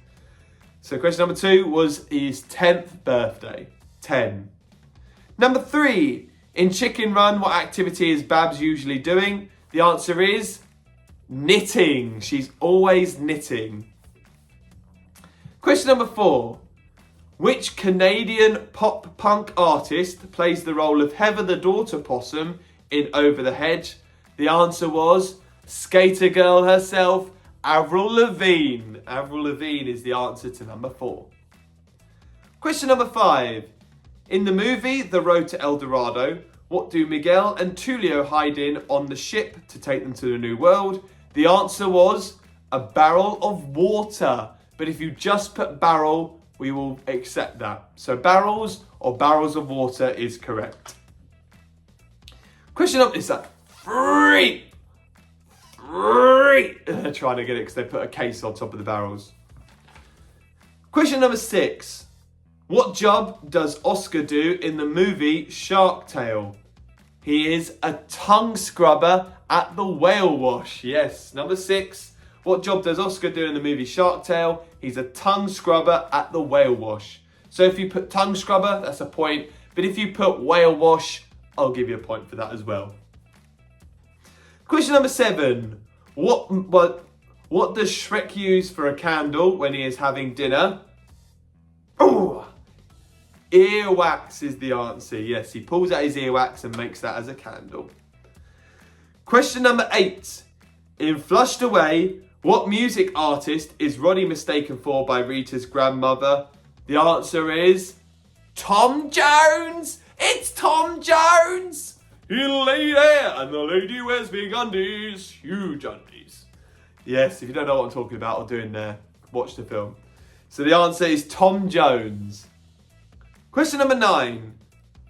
A: So question number 2 was his 10th birthday. 10. Number 3. In Chicken Run, what activity is Babs usually doing? The answer is knitting. She's always knitting. Question number 4. Which Canadian pop punk artist plays the role of Heather the Daughter Possum in Over the Hedge? The answer was skater girl herself, Avril Lavigne. Avril Lavigne is the answer to number 4. Question number 5. In the movie The Road to El Dorado, what do Miguel and Tulio hide in on the ship to take them to the New World? The answer was a barrel of water. But if you just put barrel, we will accept that. So barrels or barrels of water is correct. Question up is that 3. They're trying to get it because they put a case on top of the barrels. Question number 6. What job does Oscar do in the movie Shark Tale? He is a tongue scrubber at the whale wash. Yes, number 6. What job does Oscar do in the movie Shark Tale? He's a tongue scrubber at the whale wash. So if you put tongue scrubber, that's a point. But if you put whale wash, I'll give you a point for that as well. Question number 7. What does Shrek use for a candle when he is having dinner? Oh, earwax is the answer. Yes, he pulls out his earwax and makes that as a candle. Question number 8. In Flushed Away, what music artist is Ronnie mistaken for by Rita's grandmother? The answer is Tom Jones. It's Tom Jones. He'll lay there and the lady wears big undies, huge undies. Yes, if you don't know what I'm talking about or doing there, watch the film. So the answer is Tom Jones. Question number 9.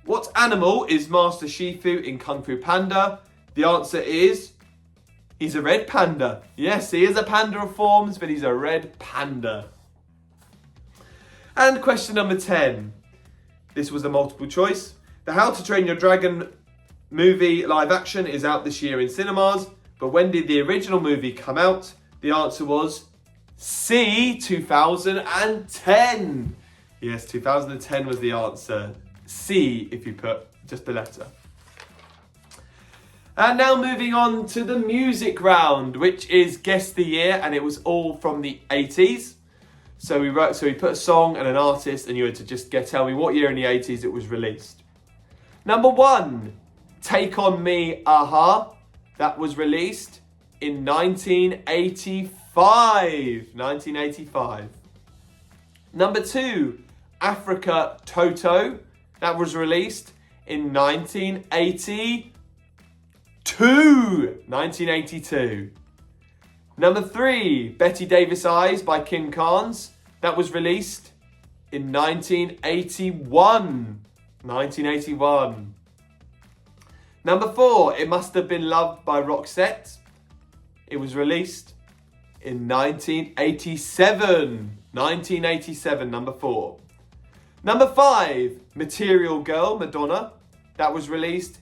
A: What animal is Master Shifu in Kung Fu Panda? The answer is he's a red panda. Yes, he is a panda of forms, but he's a red panda. And question number 10. This was a multiple choice. The How to Train Your Dragon movie live action is out this year in cinemas, but when did the original movie come out? The answer was C, 2010. Yes, 2010 was the answer. C, if you put just the letter. And now moving on to the music round, which is Guess the Year, and it was all from the 80s. So we put a song and an artist, and you had to just tell me what year in the 80s it was released. Number 1, Take On Me, Aha. That was released in 1985. Number 2, Africa Toto. That was released in 1982. 2, 1982. Number 3, Betty Davis Eyes by Kim Carnes. That was released in 1981. 1981. Number 4, It Must Have Been Loved by Roxette. It was released in 1987. 1987, number 4. Number 5, Material Girl, Madonna. That was released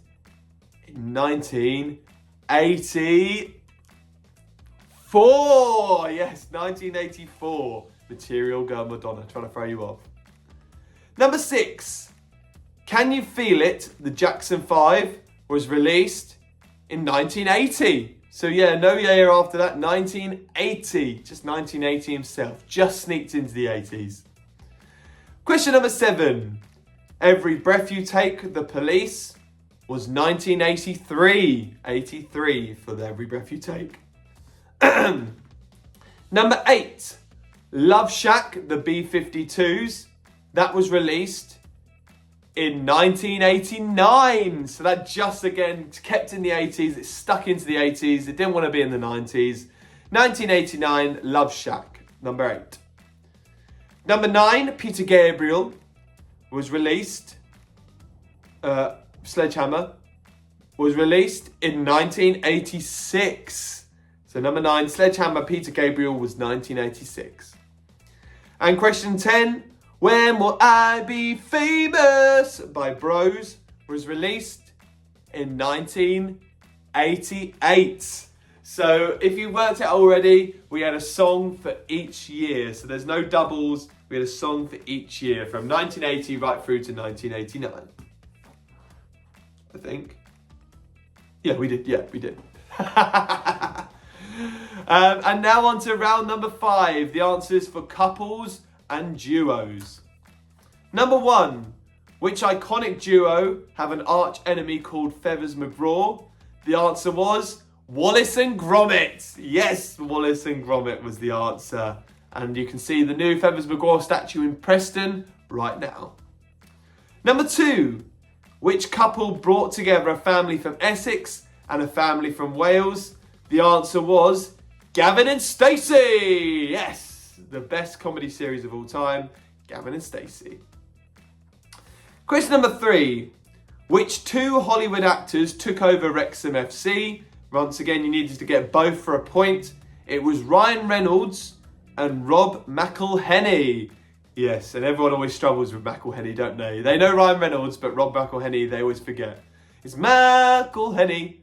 A: in 1984. Yes, 1984. Material Girl, Madonna. Trying to throw you off. Number 6, Can You Feel It? The Jackson 5 was released in 1980. So yeah, no year after that, 1980. Just 1980 himself. Just sneaked into the 80s. Question number 7. Every Breath You Take, The Police was 1983. 83 for the Every Breath You Take. Number 8. Love Shack, The B-52s. That was released in 1989. So that just again kept in the 80s. It stuck into the 80s. It didn't want to be in the 90s. 1989, Love Shack, number 8. Number 9, Peter Gabriel was released. Sledgehammer was released in 1986. So number 9, Sledgehammer, Peter Gabriel was 1986. And question 10, When Will I Be Famous by Bros was released in 1988. So if you worked it already, we had a song for each year. So there's no doubles. We had a song for each year from 1980 right through to 1989. I think. Yeah, we did. And now on to round number 5. The answers for couples and duos. Number 1. Which iconic duo have an arch enemy called Feathers McGraw? The answer was Wallace and Gromit. Yes, Wallace and Gromit was the answer. And you can see the new Feathers McGraw statue in Preston right now. Number 2. Which couple brought together a family from Essex and a family from Wales? The answer was Gavin and Stacey. Yes, the best comedy series of all time, Gavin and Stacey. Question number 3. Which 2 Hollywood actors took over Wrexham FC? Once again, you needed to get both for a point. It was Ryan Reynolds and Rob McElhenney. Yes, and everyone always struggles with McElhenney, don't they? They know Ryan Reynolds, but Rob McElhenney, they always forget. It's McElhenney.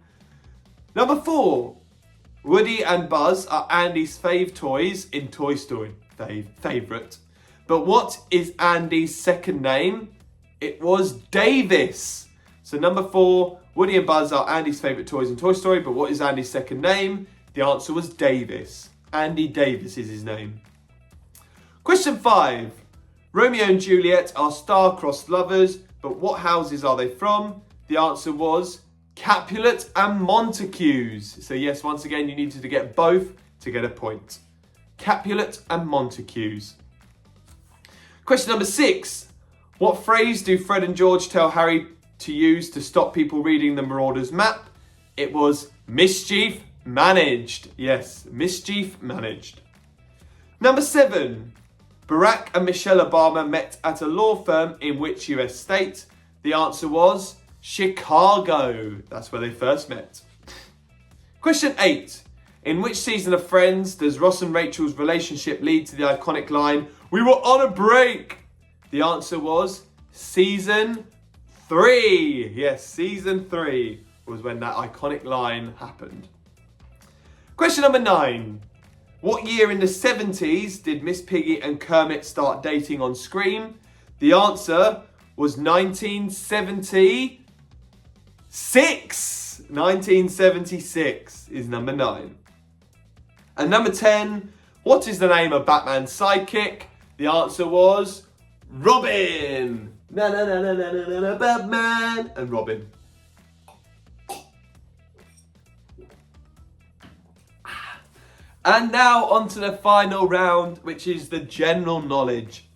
A: Number 4. Woody and Buzz are Andy's fave toys in Toy Story. Favourite. But what is Andy's second name? It was Davis. So number 4, Woody and Buzz are Andy's favourite toys in Toy Story, but what is Andy's second name? The answer was Davis. Andy Davis is his name. Question 5. Romeo and Juliet are star-crossed lovers, but what houses are they from? The answer was Capulet and Montagues. So yes, once again, you needed to get both to get a point. Capulet and Montagues. Question number 6. What phrase do Fred and George tell Harry to use to stop people reading the Marauders map? It was mischief managed. Yes, mischief managed. Number 7. Barack and Michelle Obama met at a law firm in which US state? The answer was Chicago. That's where they first met. Question 8. In which season of Friends does Ross and Rachel's relationship lead to the iconic line, "We were on a break"? The answer was season 3. Yes, season 3 was when that iconic line happened. Question number 9. What year in the 70s did Miss Piggy and Kermit start dating on screen? The answer was 1976. 1976 is number 9. And number 10, what is the name of Batman's sidekick? The answer was Robin. Na na na na na na na, Batman and Robin. And now on to the final round, which is the general knowledge.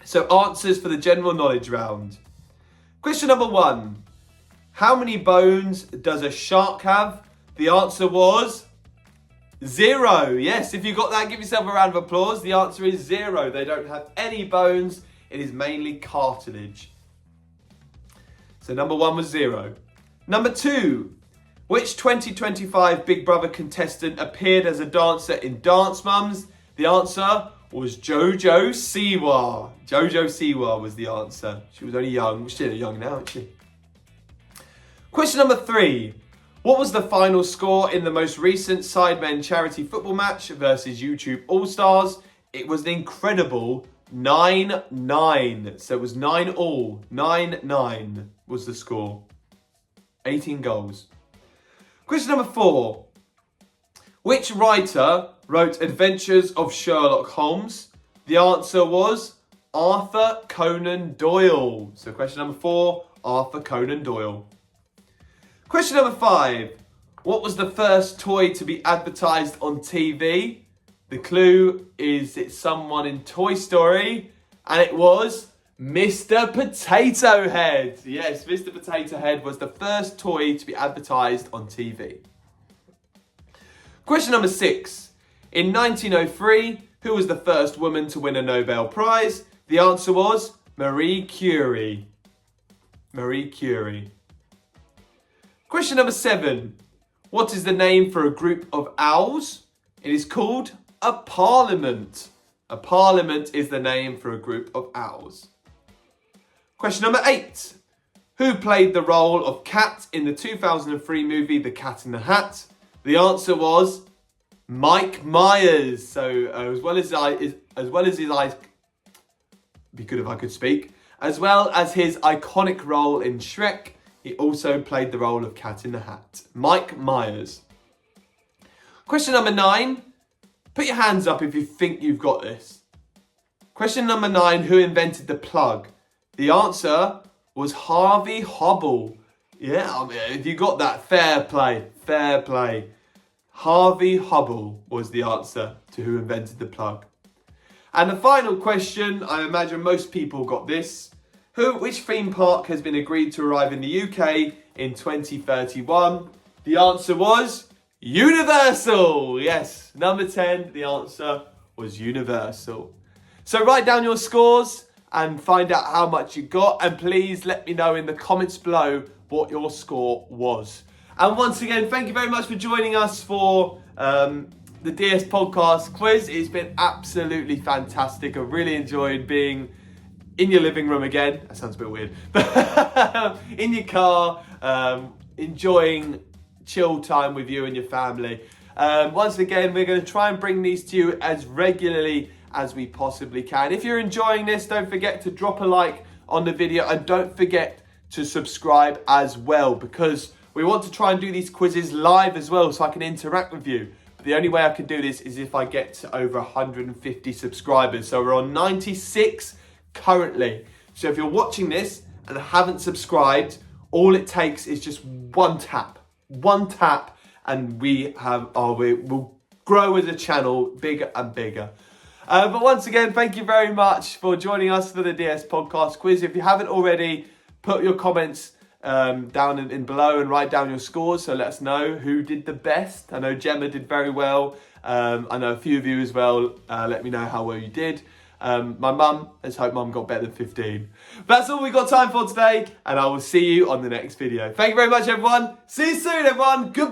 A: So answers for the general knowledge round. Question number 1. How many bones does a shark have? The answer was 0. Yes, if you got that, give yourself a round of applause. The answer is 0. They don't have any bones. It is mainly cartilage. So number 1 was 0. Number 2. Which 2025 Big Brother contestant appeared as a dancer in Dance Mums? The answer was Jojo Siwa. Jojo Siwa was the answer. She was only young. She's still young now, isn't she? Question number 3. What was the final score in the most recent Sidemen charity football match versus YouTube All-Stars? It was an incredible 9-9. So it was 9-all. 9-9 was the score. 18 goals. Question number 4. Which writer wrote Adventures of Sherlock Holmes? The answer was Arthur Conan Doyle. So question number 4, Arthur Conan Doyle. Question number 5. What was the first toy to be advertised on TV? The clue is it's someone in Toy Story, and it was Mr. Potato Head. Yes, Mr. Potato Head was the first toy to be advertised on TV. Question number 6. In 1903, who was the first woman to win a Nobel Prize? The answer was Marie Curie. Marie Curie. Question number 7. What is the name for a group of owls? It is called a parliament. A parliament is the name for a group of owls. Question number 8. Who played the role of Cat in the 2003 movie The Cat in the Hat? The answer was Mike Myers. So as well as his eyes, be good if I could speak, as well as his iconic role in Shrek, he also played the role of Cat in the Hat. Mike Myers. Question number 9. Put your hands up if you think you've got this. Question number 9. Who invented the plug? The answer was Harvey Hobble. Yeah, I mean, if you got that, fair play. Fair play. Harvey Hubble was the answer to who invented the plug. And the final question, I imagine most people got this. Which theme park has been agreed to arrive in the UK in 2031? The answer was Universal. Yes, number 10, the answer was Universal. So write down your scores and find out how much you got. And please let me know in the comments below what your score was. And once again, thank you very much for joining us for the DS Podcast quiz. It's been absolutely fantastic. I've really enjoyed being in your living room again. That sounds a bit weird. But in your car, enjoying chill time with you and your family. Once again, we're going to try and bring these to you as regularly as we possibly can. If you're enjoying this, don't forget to drop a like on the video and don't forget to subscribe as well, because we want to try and do these quizzes live as well so I can interact with you. But the only way I can do this is if I get to over 150 subscribers. So we're on 96 currently. So if you're watching this and haven't subscribed, all it takes is just one tap, and we'll grow as a channel bigger and bigger. But once again, thank you very much for joining us for the DS Podcast quiz. If you haven't already, put your comments down in below and write down your scores, so let us know who did the best. I know Gemma did very well. I know a few of you as well. Let me know how well you did. My mum, let's hope mum got better than 15. But that's all we've got time for today, and I will see you on the next video. Thank you very much, everyone. See you soon, everyone. Goodbye.